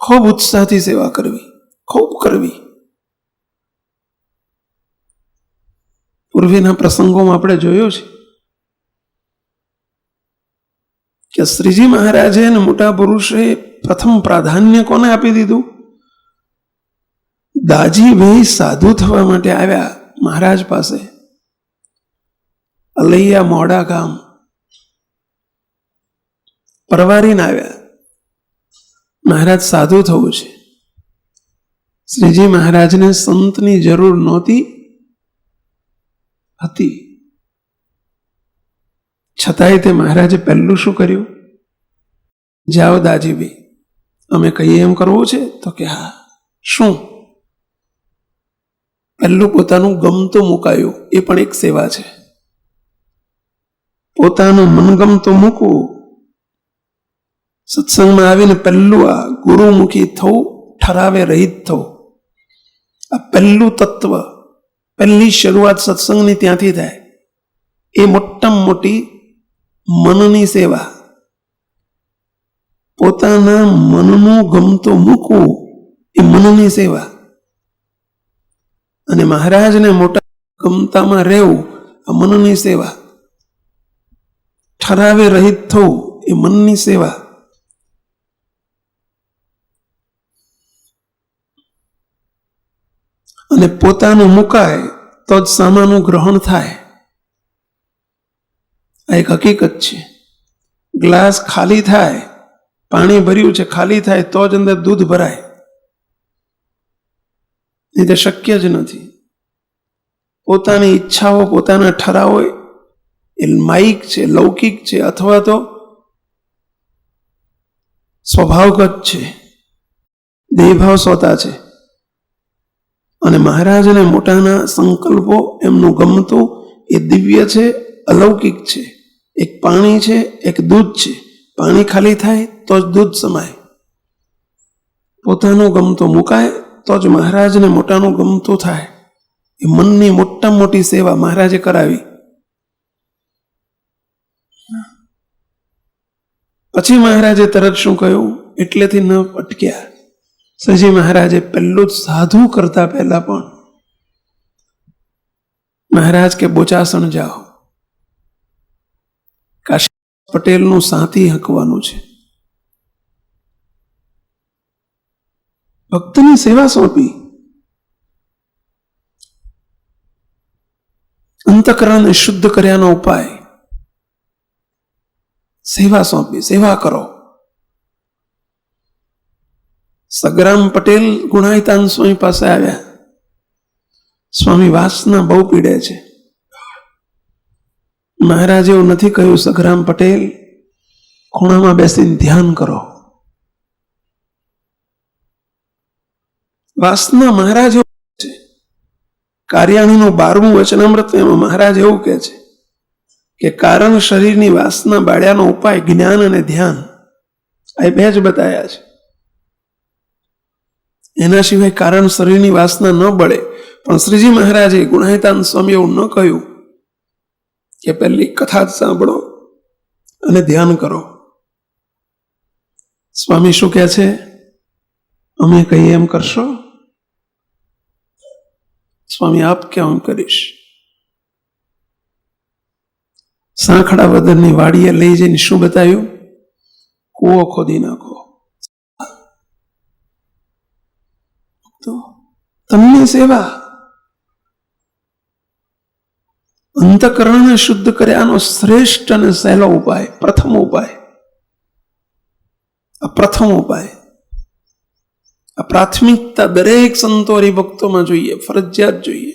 ખૂબ ઉત્સાહથી સેવા કરવી, ખૂબ કરવી. પૂર્વેના પ્રસંગોમાં આપણે જોયું છે કે શ્રીજી મહારાજે અને મોટા પુરુષે પ્રથમ પ્રાધાન્ય કોને આપી દીધું? દાજીભાઈ સાધુ થવા માટે આવ્યા મહારાજ પાસે, અલૈયા મોડા ગામ પરવારીને આવ્યા. મહારાજ સાધુ થવું છે. શ્રીજી મહારાજને સંતની જરૂર નહોતી, હતી. છતાંય તે મહારાજે પહેલું શું કર્યું? જાઓ દાજીભાઈ, અમે કહીએ એમ કરવું છે? તો કે હા. શું? પહેલું પોતાનું ગમતું મુકાયું. એ પણ એક સેવા છે. પોતાનું મનગમતું મૂકવું. સત્સંગમાં આવીને પહેલું આ ગુરુમુખી થવું, ઠરાવે રહિત થવું, આ પહેલું તત્વ, પહેલી શરૂઆત સત્સંગની ત્યાંથી થાય. એ મોટામાં મોટી મનની સેવા. પોતાના મનનું ગમતું મૂકવું એ મનની સેવા. અને મહારાજને મોટા ગમતામાં રહેવું આ મનની સેવા. ઠરાવે રહિત થવું એ મનની સેવા. અને પોતાનું મુકાય તો જ સામાનું ગ્રહણ થાય. આ એક હકીકત છે. ગ્લાસ ખાલી થાય, પાણી ભર્યું છે, ખાલી થાય તો જ અંદર દૂધ ભરાય, નહીં તો શક્ય જ નથી. પોતાની ઈચ્છાઓ, પોતાના ઠરાવો એ માયિક છે, લૌકિક છે, અથવા તો સ્વભાવગત છે, દેહભાવ સોતા છે. અને મહારાજને મોટાના સંકલ્પો, એમનું ગમતું એ દિવ્ય છે, અલૌકિક છે. એક પાણી છે, એક દૂધ છે. પાણી ખાલી થાય તો જ દૂધ સમાય. પોતાનું ગમતું મુકાય તો જ મહારાજને મોટાનું ગમતું થાય. એ મનની મોટામાં મોટી સેવા મહારાજે કરાવી. પછી મહારાજે તરત શું કહ્યું? એટલેથી ન અટક્યા. શ્રીજી મહારાજે પહેલું જ સાધુ કરતા પહેલા પણ મહારાજ કે બોચાસણ જાઓ, કાશી પટેલનું સાથી હંકવાનું છે. ભક્તની સેવા સોંપી. અંતઃકરણને શુદ્ધ કર્યાનો ઉપાય સેવા સોંપી. સેવા કરો. સગ્રામ પટેલ ગુણાયતાન સ્વામી પાસે આવ્યા. સ્વામી વાસના બહુ પીડે છે. મહારાજે એવું નથી કહ્યું, સગ્રામ પટેલ ખૂણામાં બેસીને ધ્યાન કરો. વાસના મહારાજ એવું છે. કાર્યાણીનું 12મું વચનામૃત, એમાં મહારાજ એવું કહે છે કે કારણ શરીરની વાસના બાળ્યાનો ઉપાય જ્ઞાન અને ધ્યાન, આ બે જ બતાવ્યા છે. એના સિવાય કારણ શરીરની વાસના ન બળે. પણ શ્રીજી મહારાજે ગુણાયતાન સ્વામી એવું ન કહ્યું કે પહેલી કથા જ સાંભળો અને ધ્યાન કરો. સ્વામી શું કહે છે? અમે કહીએ એમ કરશો? સ્વામી આપ ક્યાં હું કરીશ. સાંખડા વદનની વાડીએ લઈ જઈને શું બતાવ્યું? કૂવો ખોદી નાખો. તો તમને સેવા, અંતઃકરણને શુદ્ધ કર્યાનો શ્રેષ્ઠ અને સહેલો ઉપાય, પ્રથમ ઉપાય. આ પ્રથમ ઉપાય. આ પ્રાથમિકતા દરેક સંતો હરિભક્તોમાં જોઈએ, ફરજિયાત જોઈએ.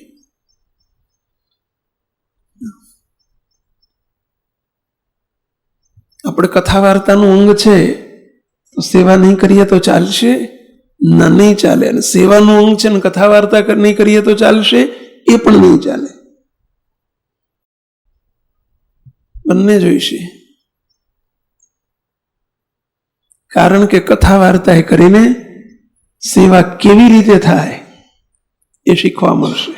આપણે કથા વાર્તાનું અંગ છે તો સેવા નહીં કરીએ તો ચાલશે? ના, નહીં ચાલે. અને સેવાનું અંગ છે ને કથા વાર્તા નહીં કરીએ તો ચાલશે? એ પણ નહીં ચાલે. બંને જોઈશે. કારણ કે કથા વાર્તા એ કરીને સેવા કેવી રીતે થાય એ શીખવા મળશે.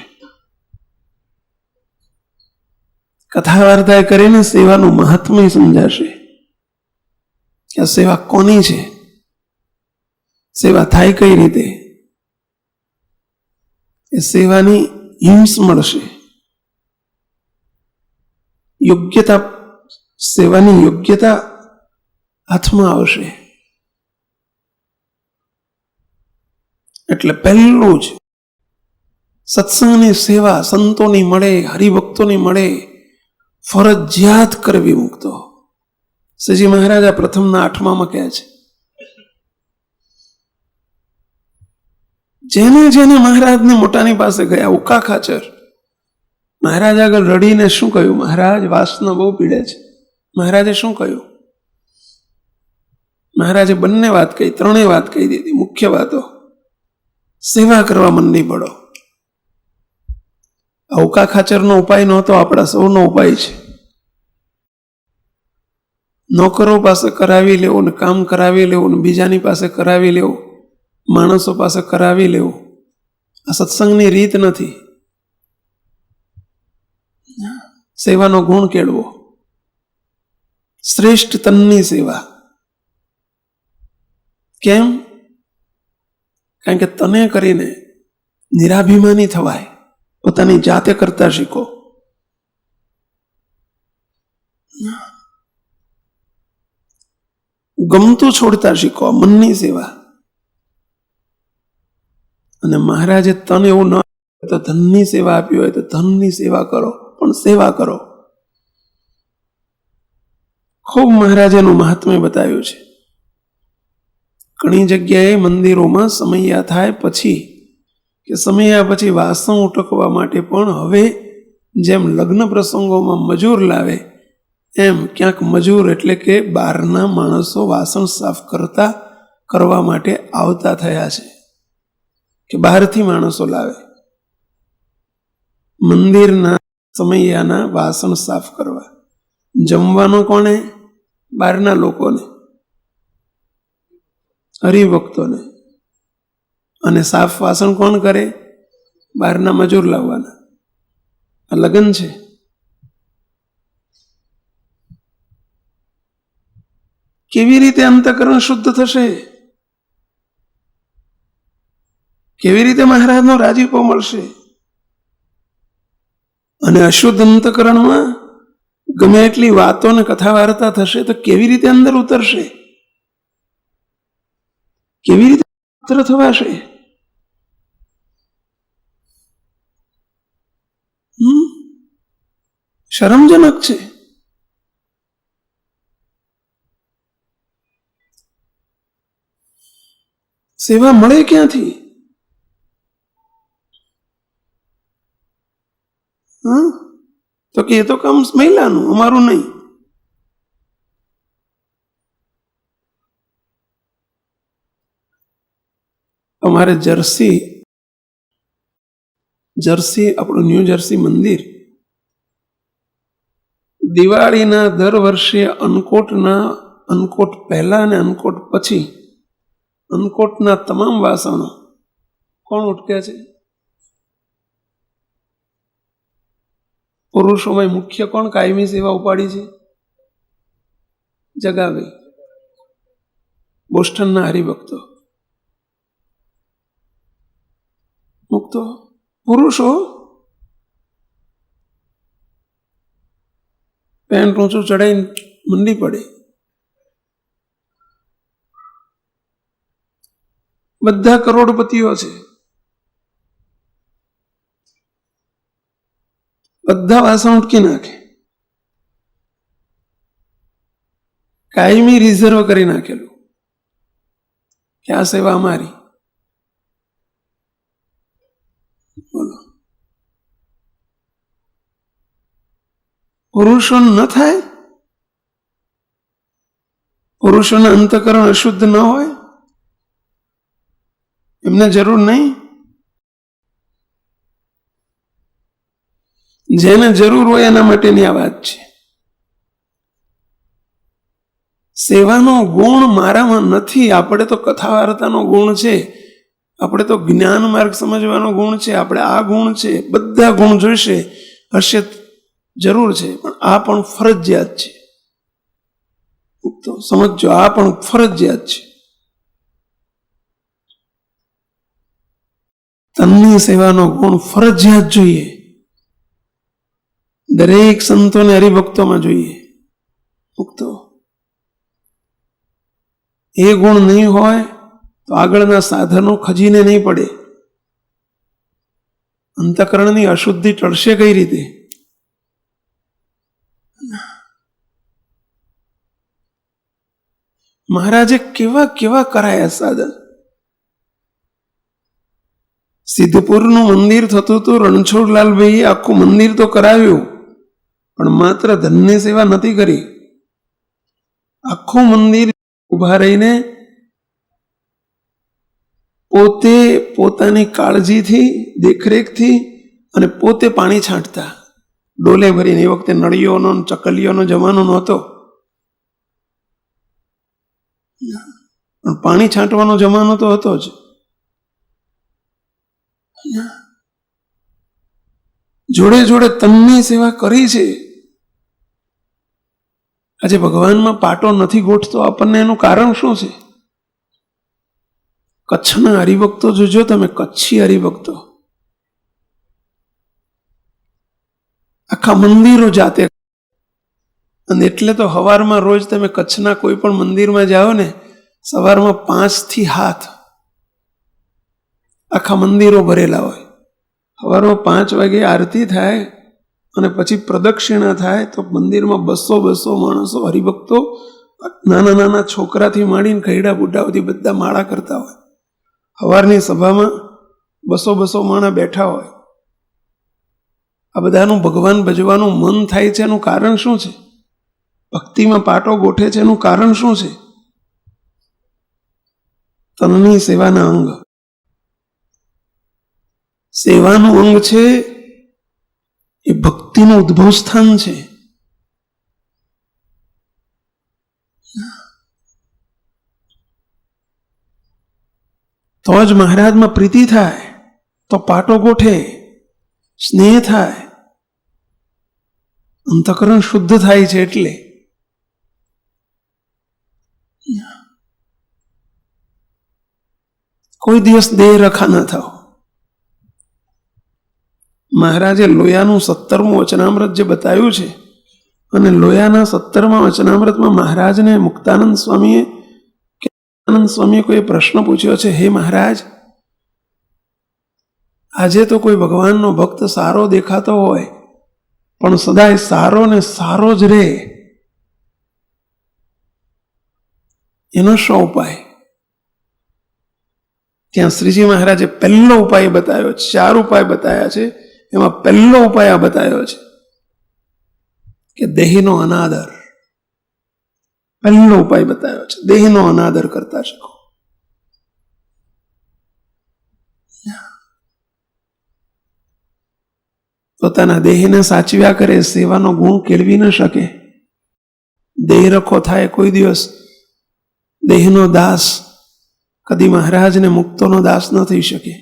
કથા વાર્તા એ કરીને સેવાનું મહાત્મ્ય સમજાશે કે આ સેવા કોની છે, સેવા થાય કઈ રીતે, એ સેવાની હિંસ મળશે, યોગ્યતા, સેવાની યોગ્યતા હાથમાં આવશે. એટલે પહેલું જ સત્સંગની સેવા સંતોની મળે, હરિભક્તોની મળે, ફરજિયાત કરવી મુક્તો. શ્રીજી મહારાજ આ પ્રથમના 8માં કહે છે, જેને જેને મહારાજને મોટાની પાસે ગયા, ઉકા ખાચર મહારાજ આગળ રડીને શું કહ્યું? મહારાજ વાસના બહુ પીડે છે. મહારાજે શું કહ્યું? મહારાજે બંને વાત કહી, ત્રણેય વાત કહી દીધી. મુખ્ય વાતો, સેવા કરવા મંડી પડો. અવકા ખાચરનો ઉપાય નહોતો, આપણા સૌનો ઉપાય છે. નોકરો પાસે કરાવી લેવું ને કામ કરાવી લેવું ને બીજાની પાસે કરાવી લેવું, માણસો પાસે કરાવી લેવું, આ સત્સંગની રીત નથી. સેવાનો ગુણ કેળવો, શ્રેષ્ઠ તનની સેવા. કેમ? કારણ કે તને કરીને નિરાભિમાની થવાય, પોતાની જાતે કરતા શીખો. ગમતું છોડતા શીખો, મનની સેવા. અને મહારાજે તન એવું ન તો ધનની સેવા આપી હોય તો ધનની સેવા કરો, પણ સેવા કરો. ખૂબ મહારાજેનું મહાત્મ્ય બતાવ્યું છે. ઘણી જગ્યાએ મંદિરોમાં સમૈયા થાય પછી કે સમૈયા પછી વાસણ ઉટકવા માટે પણ હવે જેમ લગ્ન પ્રસંગોમાં મજૂર લાવે એમ ક્યાંક મજૂર એટલે કે બહારના માણસો વાસણ સાફ કરવા માટે આવતા થયા છે, કે બહારથી માણસો લાવે મંદિરના સમૈયાના વાસણ સાફ કરવા. જમવાનો કોને? બહારના લોકોને, હરિભક્તોને. અને સાફ વાસણ કોણ કરે? બહારના મજૂર લાવવાના. આ લગ્ન છે. કેવી રીતે અંતઃકરણ શુદ્ધ થશે? કેવી રીતે મહારાજનો રાજીપો મળશે? અને અશુદ્ધ અંતઃકરણમાં ગમે એટલી વાતો ને કથા વાર્તા થશે તો કેવી રીતે અંદર ઉતરશે? કેવી રીતે પવિત્ર થવાશે? શરમજનક છે. સેવા મળે ક્યાંથી? તો કે એ તો કામ મહિલાનું, અમારું નહીં. અમારે જર્સી આપણું ન્યૂ જર્સી મંદિર દિવાળીના દર વર્ષે અન્નકોટ પહેલા અને અન્નકોટ પછી અન્નકોટના તમામ વાસણો કોણ ઉટકે છે? પુરુષોમાં મુખ્ય કોણ કાયમી સેવા ઉપાડી છે? જગાભાઈ, બોસ્ટનના હરિભક્તો. મુક્તો પુરુષો પેન્ટ ઊંચું ચડાઈને મંડી પડે. બધા કરોડપતિઓ છે, બધા વાસણ ઉટકી નાખે, કાયમી રિઝર્વ કરી નાખેલું કે આ સેવા અમારી. બોલો, પુરુષો ન થાય? પુરુષોના અંતઃકરણ અશુદ્ધ ન હોય, એમને જરૂર નહીં. જેને જરૂર હોય એના માટેની આ વાત છે. સેવાનો ગુણ મારામાં નથી. આપણે તો કથા વાર્તાનો ગુણ છે, આપણે તો જ્ઞાન માર્ગ સમજવાનો ગુણ છે, આપણે આ ગુણ છે. બધા ગુણ જોઈશે, હશે, જરૂર છે, પણ આ પણ ફરજિયાત છે. તો સમજો, આ પણ ફરજિયાત છે. તનની સેવાનો ગુણ ફરજિયાત જોઈએ, દરેક સંતોને હરિભક્તોમાં જોઈએ. મુક્તો એ ગુણ નહીં હોય તો આગળના સાધનો ખજીને નહીં પડે. અંતઃકરણની અશુદ્ધિ ટળશે કઈ રીતે? મહારાજે કેવા કેવા કરાયા સાધન. સિદ્ધપુરનું મંદિર થતું હતું, રણછોડલાલભાઈએ આખું મંદિર તો કરાવ્યું, પણ માત્ર ધનની સેવા નથી કરી. આખું મંદિર ઉભા રહીને પોતે પોતાની કાળજીથી, દેખરેખથી અને પોતે પાણી છાંટતા, ડોલે ભરીને. એ વખતે નળીઓનો ચકલીઓનો જમાનો નહોતો, પણ પાણી છાંટવાનો જમાનો તો હતો જ. જોડે જોડે તનની સેવા કરી છે. આજે ભગવાનમાં પાટો નથી ગોઠતો આપણને, એનું કારણ શું છે? કચ્છના હરિભક્તો જોજો તમે, કચ્છી હરિભક્તો આખા મંદિરો જાતે. અને એટલે તો સવારમાં રોજ તમે કચ્છના કોઈ પણ મંદિરમાં જાઓ ને, સવારમાં 5 થી 7 આખા મંદિરો ભરેલા હોય. સવારમાં 5 વાગે આરતી થાય અને પછી પ્રદક્ષિણા થાય તો મંદિરમાં 200 માણસો, હરિભક્તો, નાના નાના છોકરાથી માંડીને ખૈડા બુઢા સુધી બધા માળા કરતા હોય. સવારની સભામાં 200 માણસ બેઠા હોય. આ બધાનું ભગવાન ભજવાનું મન થાય છે. એનું કારણ શું છે? ભક્તિમાં પાટો ગોઠે છે, એનું કારણ શું છે? તનની સેવાના અંગ. સેવાનું અંગ છે એ ભક્તિનું ઉદ્ભવ સ્થાન છે. તો જ મહારાજમાં પ્રીતિ થાય, તો પાટો ગોઠે, સ્નેહ થાય, અંતઃકરણ શુદ્ધ થાય છે. એટલે કોઈ દિવસ દેહ રખા ન થાવ. મહારાજે લોયાનું 17મું વચનામૃત જે બતાવ્યું છે, અને લોયાના 17મા વચનામૃતમાં મહારાજને મુક્તાનંદ સ્વામીએ કોઈ પ્રશ્ન પૂછ્યો છે, હે મહારાજ, આજે તો કોઈ ભગવાનનો ભક્ત સારો દેખાતો હોય પણ સદાય સારો ને સારો જ રહે, એનો શું ઉપાય? ત્યાં શ્રીજી મહારાજે પહેલો ઉપાય બતાવ્યો. 4 ઉપાય બતાવ્યા છે, એમાં પહેલો ઉપાય આ બતાવ્યો છે કે દેહનો અનાદર. પહેલો ઉપાય બતાવ્યો છે, દેહનો અનાદર કરતા શીખો. પોતાના દેહને સાચવ્યા કરે, સેવાનો ગુણ કેળવી ન શકે. દેહ રખો થાય કોઈ દિવસ. દેહનો દાસ કદી મહારાજને મુક્તોનો દાસ ન થઈ શકે.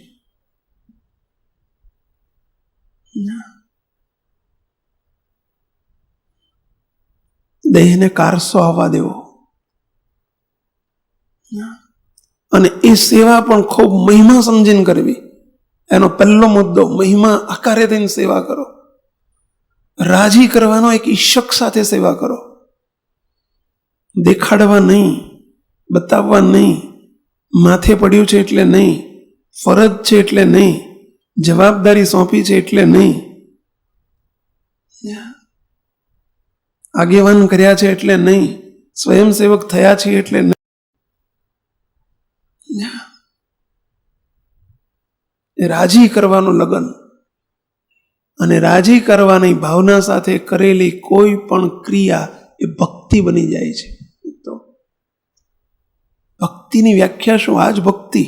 દેહને કારસો આવવા દેવો, અને એ સેવા પણ ખૂબ મહિમા સમજીને કરવી. એનો પહેલો મુદ્દો, મહિમા આકારે થઈને સેવા કરો. રાજી કરવાનો એક ઈશક સાથે સેવા કરો. દેખાડવા નહીં, બતાવવા નહીં, માથે પડ્યું છે એટલે નહીં, ફરજ છે એટલે નહીં, જવાબદારી સોંપી છે એટલે નહીં, આગેવાન કર્યા છે એટલે નહીં, સ્વયંસેવક થયા છે એટલે નહીં. રાજી કરવાનું લગન, અને રાજી કરવાની ભાવના સાથે કરેલી કોઈ પણ ક્રિયા એ ભક્તિ બની જાય છે. તો ભક્તિની વ્યાખ્યા શું? આ જ ભક્તિ.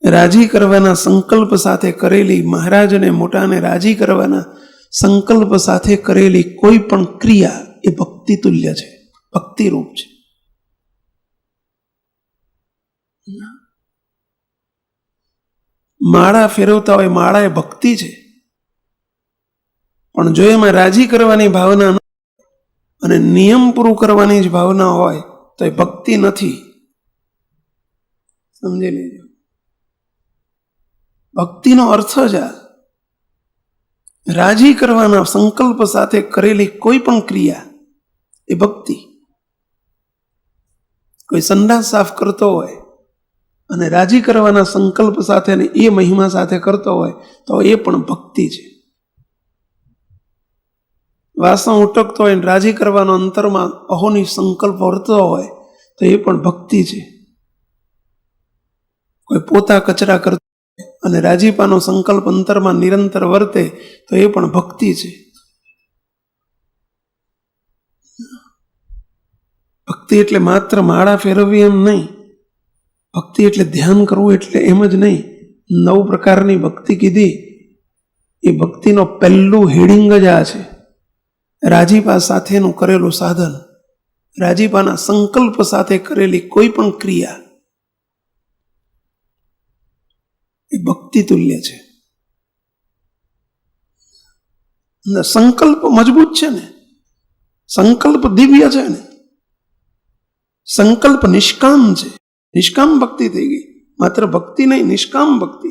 રાજી કરવાના સંકલ્પ સાથે કરેલી, મહારાજને મોટાને રાજી કરવાના સંકલ્પ સાથે કરેલી કોઈ પણ ક્રિયા એ ભક્તિ તુલ્ય છે, ભક્તિ રૂપ છે. માળા ફેરવતા હોય, માળા એ ભક્તિ છે, પણ જો એમાં રાજી કરવાની ભાવના અને નિયમ પૂરું કરવાની જ ભાવના હોય તો એ ભક્તિ નથી. સમજી લેજો, ભક્તિનો અર્થ જ આ. રાજી કરવાના સંકલ્પ સાથે કરેલી કોઈ પણ ક્રિયા એ ભક્તિ. કોઈ સંડાસ સાફ કરતો હોય અને રાજી કરવાના સંકલ્પ સાથે ને એ મહિમા સાથે કરતો હોય તો એ પણ ભક્તિ છે. વાસણ ઉટકતો હોય ને રાજી કરવાનો અંતરમાં અહોની સંકલ્પ વર્તતો હોય તો એ પણ ભક્તિ છે. કોઈ પોતા કચરા કરતો હોય અને રાજીપાનો સંકલ્પ અંતરમાં નિરંતર વર્તે તો એ પણ ભક્તિ છે. ભક્તિ એટલે માત્ર માળા ફેરવવી એમ નહીં. ભક્તિ એટલે ધ્યાન કરવું એટલે એમ જ નહીં. 9 પ્રકારની ભક્તિ કીધી, એ ભક્તિનો પહેલું હેડિંગ જ આ છે. રાજીપા સાથેનું કરેલું સાધન, રાજીપાના સંકલ્પ સાથે કરેલી કોઈ પણ ક્રિયા એ ભક્તિ તુલ્ય છે. સંકલ્પ મજબૂત છે ને, સંકલ્પ દિવ્ય છે ને, સંકલ્પ નિષ્કામ છે. નિષ્કામ ભક્તિ થઈ ગઈ, માત્ર ભક્તિ નહીં, નિષ્કામ ભક્તિ.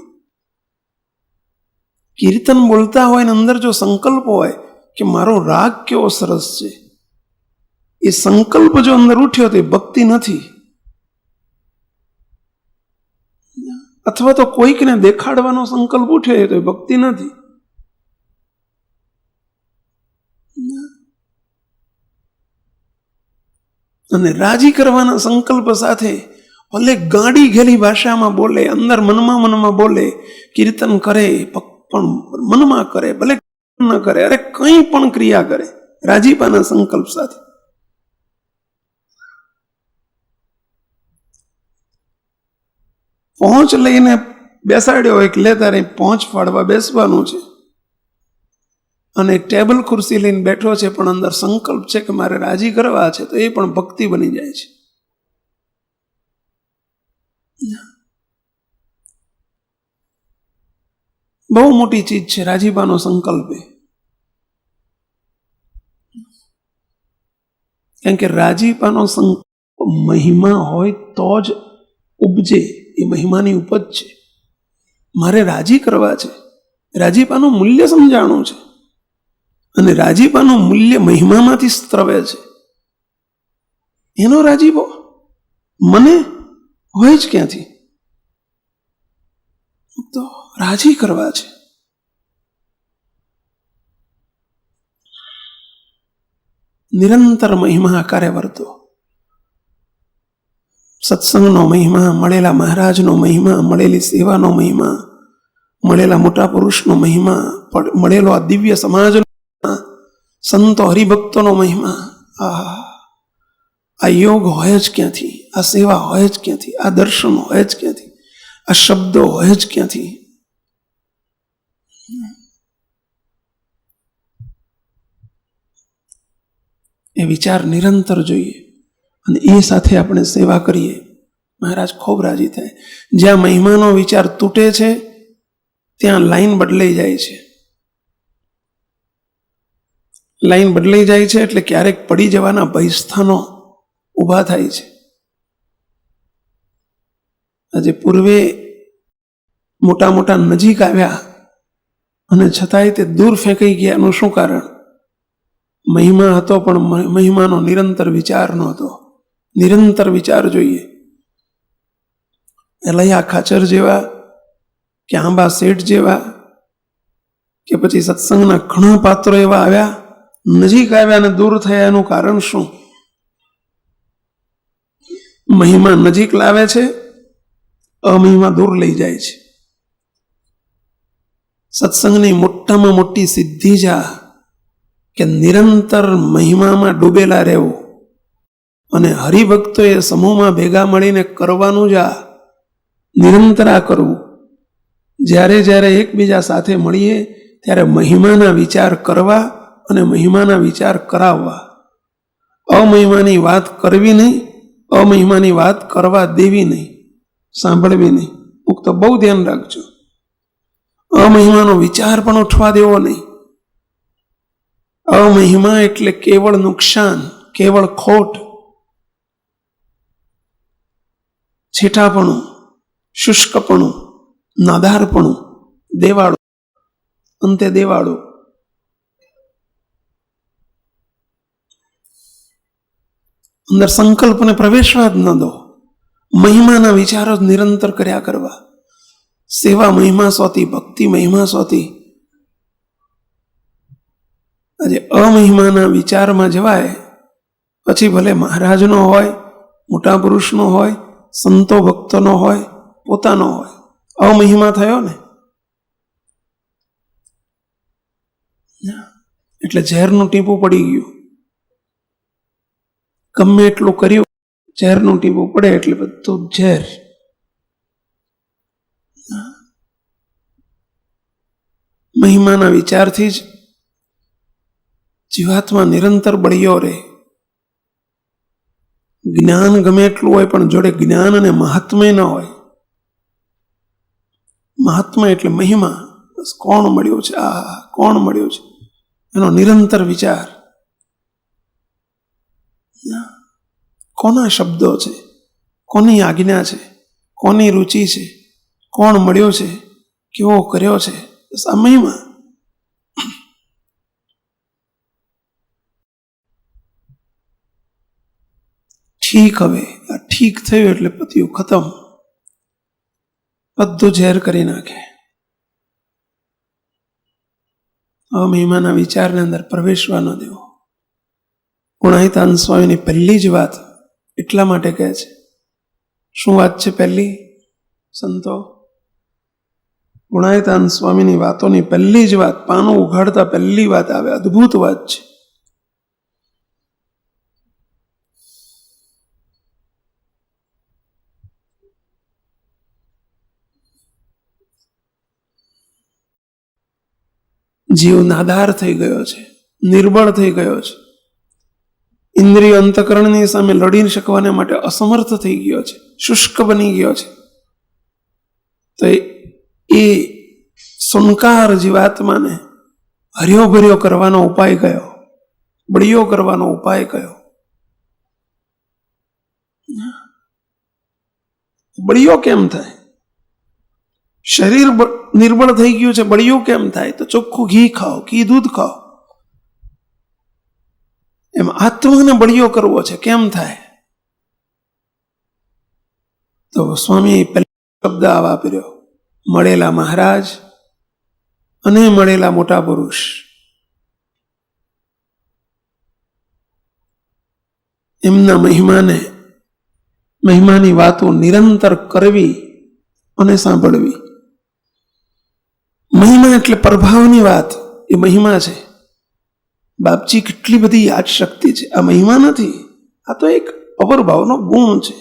કીર્તન બોલતા હોય ને અંદર જો સંકલ્પ હોય કે મારો રાગ કેવો સરસ છે, એ સંકલ્પ જો અંદર ઉઠ્યો તો એ ભક્તિ નથી. અથવા તો કોઈકને દેખાડવાનો સંકલ્પ ઉઠ્યો તો એ ભક્તિ નથી. અને રાજી કરવાના સંકલ્પ સાથે ભલે ગાડી ઘેલી ભાષામાં બોલે, અંદર મનમાં બોલે, કીર્તન કરે પણ મનમાં કરે, ભલે ન કરે, અરે કંઈ પણ ક્રિયા કરે રાજીપાના સંકલ્પ સાથે. પહોંચ લઈને બેસાડ્યો હોય કે લે તારે પહોંચ ફાડવા બેસવાનું છે, અને ટેબલ ખુરશી લઈને બેઠો છે પણ અંદર સંકલ્પ છે કે મારે રાજી કરવા છે, તો એ પણ ભક્તિ બની જાય છે. બહુ મોટી ચીજ છે રાજીપાનો સંકલ્પ. કેમ કે રાજીપાનો સંકલ્પ મહિમા હોય તો જ ઉપજે, એ મહિમાની ઉપજ છે. મારે રાજી કરવા છે, રાજીપાનું મૂલ્ય સમજાણું છે, અને રાજીપાનું મૂલ્ય મહિમામાંથી સ્ત્રવે છે. એનો રાજીપો મને હોય જ ક્યાંથી? તો રાજી કરવા છે. નિરંતર મહિમા આકારે વર્તો. સત્સંગનો મહિમા, મળેલા મહારાજનો મહિમા, મળેલી સેવાનો મહિમા, મળેલા મોટા પુરુષનો મહિમા, મળેલો આ દિવ્ય સમાજનો મહિમા, સંતો હરિભક્તોનો મહિમા. આ યોગ હોય જ ક્યાંથી? આ સેવા હોય જ ક્યાંથી? આ દર્શન હોય જ ક્યાંથી? આ શબ્દો હોય જ ક્યાંથી? એ વિચાર નિરંતર જોઈએ અને એ સાથે આપણે સેવા કરીએ. મહારાજ ખૂબ રાજી થાય. જ્યાં મહિમાનો વિચાર તૂટે છે ત્યાં લાઈન બદલાઈ જાય છે. લાઈન બદલાઈ જાય છે એટલે ક્યારેક પડી જવાના ભયસ્થાનો ઊભા થાય છે. આજે પૂર્વે મોટા નજીક આવ્યા અને છતાંય તે દૂર ફેંકાઈ ગયાનું શું કારણ? મહિમા હતો પણ મહિમાનો નિરંતર વિચાર નહોતો. નિરંતર વિચાર જોઈએ. એલૈયા ખાચર જેવા કે આંબા શેઠ જેવા કે પછી સત્સંગના ઘણા પાત્રો એવા આવ્યા, નજીક આવ્યા અને દૂર થયા. એનું કારણ શું? મહિમા નજીક લાવે છે, અમહિમા દૂર લઈ જાય છે. સત્સંગની મોટામાં મોટી સિદ્ધિ જ આ કે નિરંતર મહિમામાં ડૂબેલા રહેવું અને હરિભક્તોએ સમૂહમાં ભેગા મળીને કરવાનું જ આ નિરંતર આ કરવું. જ્યારે જ્યારે એકબીજા સાથે મળીએ ત્યારે મહિમાના વિચાર કરવા અને મહિમાના વિચાર કરાવવા. અમહિમાની વાત કરવી નહીં, અમહિમાની વાત કરવા દેવી નહીં, સાંભળવી નહીં. મુક્ત બહુ ધ્યાન રાખજો. અમહિમાનો વિચાર પણ ઉઠવા દેવો નહીં. અમહિમા એટલે કેવળ નુકસાન, કેવળ ખોટ, છેટાપણું, શુષ્કપણું, નાદારપણું, દેવાળું, અંતે દેવાળું. અંદર સંકલ્પને પ્રવેશવા જ ન દો. મહિમાના વિચારો જ નિરંતર કર્યા કરવા. સેવા મહિમા સોતી, ભક્તિ મહિમા સોતી. આજે અમહિમાના વિચારમાં જવાય પછી ભલે મહારાજનો હોય, મોટા પુરુષનો હોય, સંતો ભક્તોનો હોય, પોતાનો હોય, અમહિમા થયો ને એટલે ઝેરનું ટીપું પડી ગયું. ગમે એટલું કર્યું, ઝેરનું ટીપું પડે એટલે બધું ઝેર. મહિમાના વિચારથી જ જીવાત્મા નિરંતર બળ્યો રહે. જ્ઞાન ગમે એટલું હોય પણ જોડે જ્ઞાન અને મહાત્મય ન હોય. મહાત્મા એટલે મહિમા. બસ કોણ મળ્યું છે, આ કોણ મળ્યું છે, એનો નિરંતર વિચાર. કોના શબ્દો છે, કોની આજ્ઞા છે, કોની રુચિ છે, કોણ મળ્યો છે, કેવો કર્યો છે, બસ આ મહિમા. ઠીક, હવે આ ઠીક થયું એટલે પત્યું, ખતમ. બધું ઝેર કરી નાખે. અમહિમાના વિચારને અંદર પ્રવેશવા ન દેવો. ગુણાહિતાન સ્વામીની પહેલી જ વાત એટલા માટે કહે છે. શું વાત છે પહેલી? સંતો, ગુણાહિતાન સ્વામીની વાતોની પહેલી જ વાત, પાનું ઉઘાડતા પહેલી વાત આવે, અદ્ભુત વાત છે. જીવ નાદાર થઈ ગયો છે, નિર્બળ થઈ ગયો છે, ઇન્દ્રિય અંતકરણની સામે લડી શકવાને માટે અસમર્થ થઈ ગયો છે, શુષ્ક બની ગયો છે. તો એ સુનકાર જીવાત્માને હર્યો ભર્યો કરવાનો ઉપાય કયો? બળિયો કરવાનો ઉપાય કયો? બળિયો કેમ થાય? શરીર નિર્બળ થઈ ગયું છે, બળિયું કેમ થાય? તો ચોખ્ખું ઘી ખાઓ, ઘી દૂધ ખાઓ. એમ આત્માને બળિયો કરવો છે, કેમ થાય? તો સ્વામી પહેલો શબ્દ આ વાપર્યો, મળેલા મહારાજ અને મળેલા મોટા પુરુષ. એમના મહિમાની વાતો નિરંતર કરવી અને સાંભળવી. મહિમા એટલે પ્રભાવની વાત, એ મહિમા છે. બાપજી કેટલી બધી યાદ શક્તિ છે, આ મહિમા નથી. આ તો એક અવરભાવનો ગુણ છે,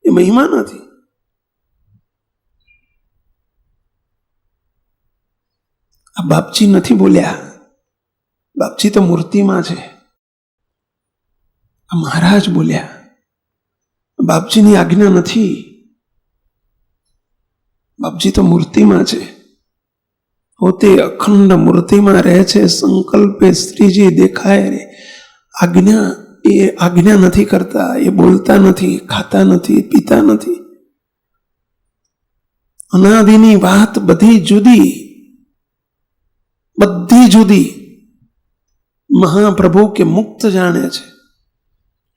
એ મહિમા નથી. આ બાપજી નથી બોલ્યા, બાપજી તો મૂર્તિમાં છે. આ મહારાજ બોલ્યા, બાપજીની આજ્ઞા નથી. બાપજી તો મૂર્તિમાં છે, પોતે અખંડ મૂર્તિમાં રહે છે. સંકલ્પે શ્રીજી દેખાય રે. આજ્ઞા નથી કરતા, એ બોલતા નથી, ખાતા નથી, પીતા નથી. અનાદિની વાત બધી જુદી, બધી જુદી. મહાપ્રભુ કે મુક્ત જાણે છે.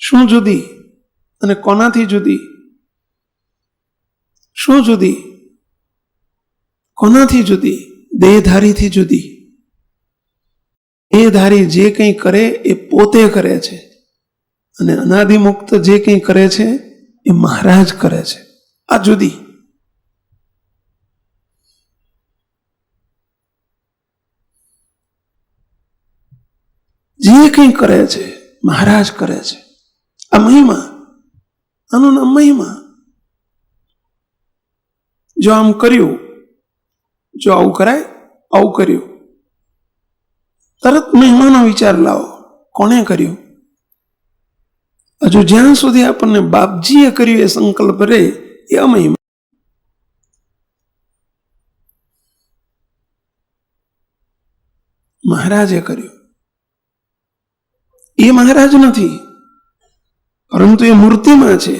શું જુદી અને કોનાથી જુદી? શું જુદી? કોનાથી જુદી? દેહધારીથી જુદી. દેહધારી જે કંઈ કરે એ પોતે કરે છે, અને અનાદિમુક્ત જે કંઈ કરે છે એ મહારાજ કરે છે. આ જુદી. જે કંઈ કરે છે મહારાજ કરે છે. આ મહિમા, આનું નામ મહિમા. જો આમ કર્યું, જો આવું કરાય, આવું કર્યું, તરત મહિમાનો વિચાર લાવો. કોણે કર્યું? હજુ જ્યાં સુધી આપણને બાપજીએ કર્યું એ સંકલ્પ રહે એ અમહિમા. મહારાજે કર્યું એ મહારાજ નથી, પરંતુ એ મૂર્તિમાં છે.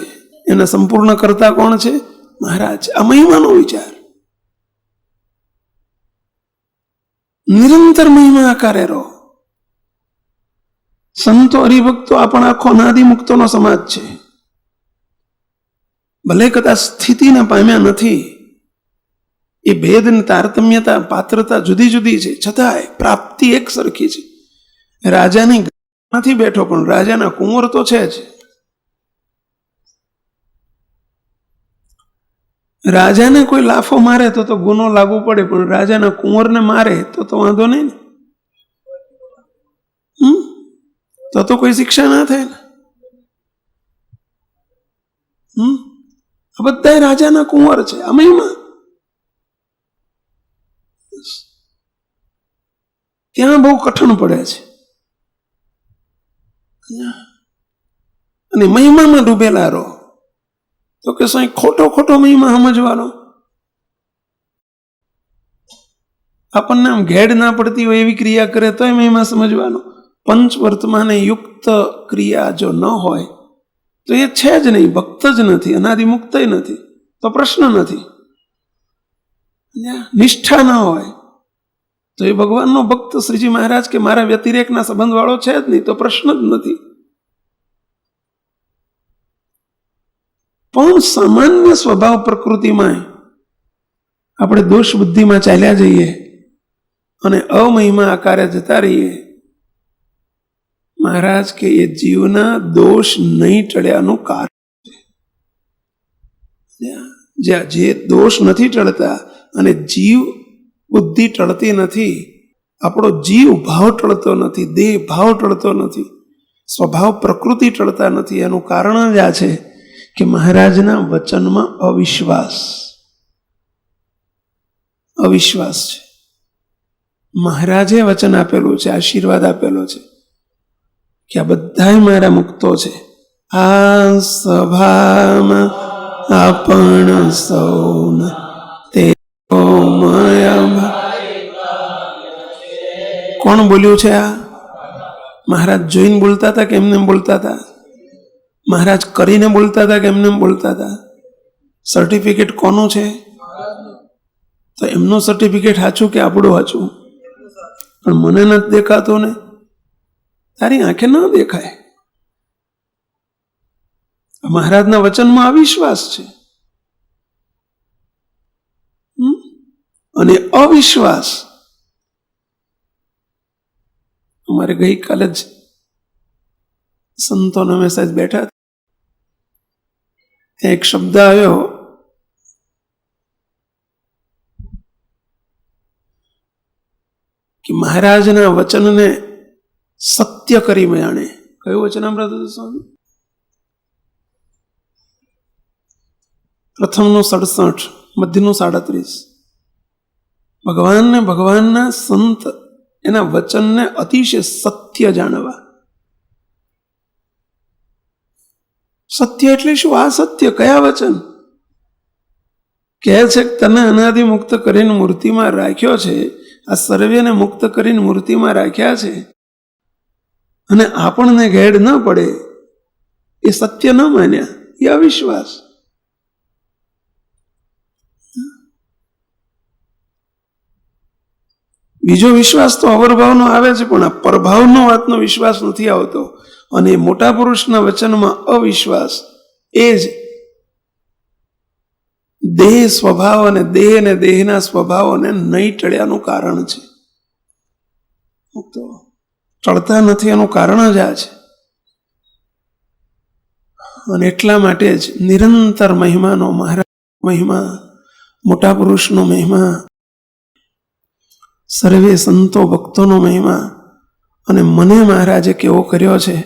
એના સંપૂર્ણ કરતા કોણ છે? મહારાજ. આ મહિમાનો વિચાર. નિરંતર મહિમા આકારે રહો. સંતો હરિભક્તો આપણ આખો અનાદિ મુક્તોનો સમાજ છે. ભલે કદાચ સ્થિતિને પામ્યા નથી, એ ભેદ ને તારતમ્યતા પાત્રતા જુદી જુદી છે, છતાંય પ્રાપ્તિ એક સરખી છે. રાજાની નથી બેઠો, પણ રાજાના કુંવર તો છે જ. રાજાને કોઈ લાફો મારે તો ગુનો લાગુ પડે, પણ રાજાના કુંવરને મારે તો વાંધો નહીં ને. તો કોઈ શિક્ષા ના થાય ને. આ બધા રાજાના કુંવર છે. અમહિમા. ત્યાં બહુ કઠણ પડે છે, અને મહિમામાં ડૂબેલા રહો. તો કે સાંઈ ખોટો મહિમા સમજવાનો. આપણને આમ ઘેડ ના પડતી હોય એવી ક્રિયા કરે તોય મહિમા સમજવાનો. પંચ વર્તમાને યુક્ત ક્રિયા જો ન હોય તો એ છે જ નહીં, ભક્ત જ નથી, અનાદિમુક્ત નથી, તો પ્રશ્ન નથી. નિષ્ઠા ન હોય તો એ ભગવાનનો ભક્ત શ્રીજી મહારાજ કે મારા વ્યતિરેકના સંબંધ વાળો છે જ નહીં, તો પ્રશ્ન જ નથી. પણ સામાન્ય સ્વભાવ પ્રકૃતિમાં આપણે દોષ બુદ્ધિમાં ચાલ્યા જઈએ અને અમહિમા આકારે જતા રહીએ. મહારાજ કે એ જીવના દોષ નહીં ટળ્યાનું કારણ છે. જે દોષ નથી ટળતા અને જીવ બુદ્ધિ ટળતી નથી, આપણો જીવ ભાવ ટળતો નથી, દેહ ભાવ ટળતો નથી, સ્વભાવ પ્રકૃતિ ટળતા નથી, એનું કારણ જ આ છે કે મહારાજના વચનમાં અવિશ્વાસ છે. મહારાજે વચન આપેલું છે, આશીર્વાદ આપેલો છે કે આ બધા મારા મુક્તો છે. આ સભામાં આપણ સૌને કોણ બોલ્યું છે? આ મહારાજ જોઈને બોલતા હતા કે એમને બોલતા હતા? મહારાજ કરીને બોલતા હતા કે એમને બોલતા હતા? સર્ટિફિકેટ કોનું છે? તો એમનું સર્ટિફિકેટ સાચું કે આપણું સાચું? પણ મને નથી દેખાતું ને. તારી આંખે ન દેખાય. મહારાજના વચનમાં અવિશ્વાસ છે, અને અવિશ્વાસ અમારે ગઈકાલે જ સંતોનો મેસેજ બેઠા, ત્યાં એક શબ્દ આવ્યો કે મહારાજના વચનને સત્ય કરી જાણે. કયું વચન અમૃત સ્વામી? પ્રથમનું 67, મધ્યનું 37. ભગવાનને, ભગવાનના સંત એના વચનને અતિશય સત્ય જાણવા. સત્ય એટલે શું? આ સત્ય કયા વચન કહે છે કે તને અનાદિ મુક્ત કરીને મૂર્તિમાં રાખ્યો છે, આ સર્વેને મુક્ત કરીને મૂર્તિમાં રાખ્યા છે, અને આપણને ગેડ ન પડે એ સત્ય ન માન્યા, એ અવિશ્વાસ. બીજો વિશ્વાસ તો અવરભાવનો આવે છે, પણ આ પરભાવનો વાતનો વિશ્વાસ નથી આવતો. અને મોટા પુરુષના વચનમાં અવિશ્વાસ એ જ દેહ સ્વભાવ અને દેહ અને દેહના સ્વભાવોને નહીં ટળ્યાનું કારણ છે. તો ટળતા નથી એનું કારણ જ આ છે. અને એટલા માટે જ નિરંતર મહિમાનો, મહારાજ મહિમા, મોટા પુરુષનો મહિમા, સર્વે સંતો ભક્તોનો મહિમા, અને મને મહારાજે કેવો કર્યો છે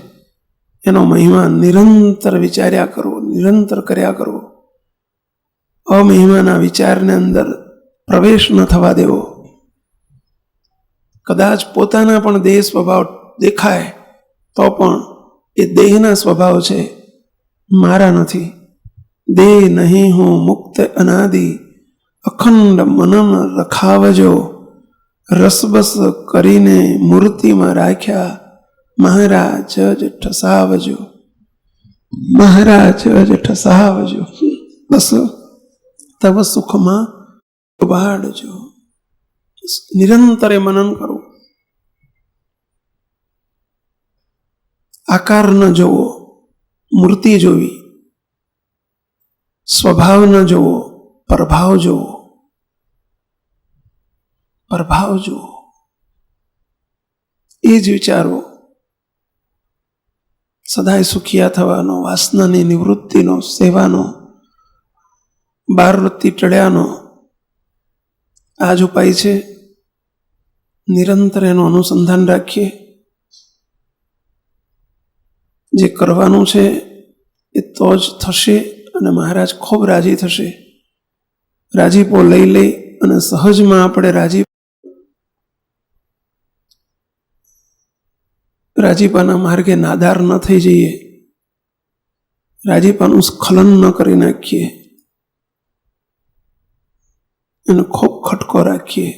એનો મહિમા નિરંતર વિચાર્યા કરવો, નિરંતર કર્યા કરવો. અમહિમાના વિચારને અંદર પ્રવેશ ન થવા દેવો. કદાચ પોતાના પણ દેહ સ્વભાવ દેખાય તો પણ એ દેહના સ્વભાવ છે, મારા નથી. દેહ નહીં હું મુક્ત અનાદિ, અખંડ મનન રખાવજો. રસબસ કરીને મૂર્તિમાં રાખ્યા, મહારાજ જ ઠસાવજો. મહારાજ જ ઠસાવજો. બસ તવ સુખમાં ડુબાડજો. નિરંતરે મનન કરવું. આકાર ન જોવો, મૂર્તિ જોવી. સ્વભાવ ન જોવો, પ્રભાવ જોવો. પ્રભાવ જુઓ, એ જ વિચારો. સદાય સુખિયા થવાનો, વાસનાની નિવૃત્તિનો, સેવાનો, બારવૃત્તિ ટળ્યાનો આ જ ઉપાય છે. નિરંતર એનું અનુસંધાન રાખીએ. જે કરવાનું છે એ તો જ થશે અને મહારાજ ખૂબ રાજી થશે. રાજીપો લઈ અને સહજમાં આપણે રાજીપાના માર્ગે નાદાર ન થઈ જઈએ. રાજીપાનું સ્ખલન ન કરી નાખીએ. એને ખૂબ ખટકો રાખીએ.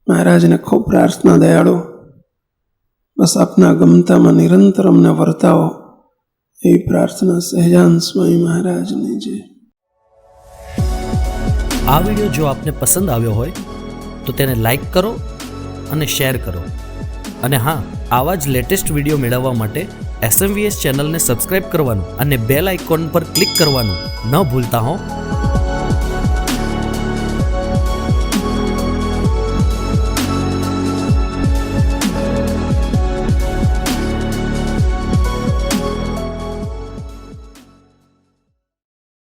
મહારાજને ખૂબ પ્રાર્થના, દયાળુ બસ આપના ગમતામાં નિરંતર અમને વર્તાવો, એવી પ્રાર્થના સહજાન સ્વામી મહારાજની જય. આ વિડીયો જો આપને પસંદ આવ્યો હોય તો તેને લાઈક કરો અને શેર કરો. અને હા, આવા જ લેટેસ્ટ વિડીયો મેળવવા માટે SMVS ચેનલને સબસ્ક્રાઈબ કરવાનું અને બેલ આઇકોન પર ક્લિક કરવાનું ન ભૂલતા હો.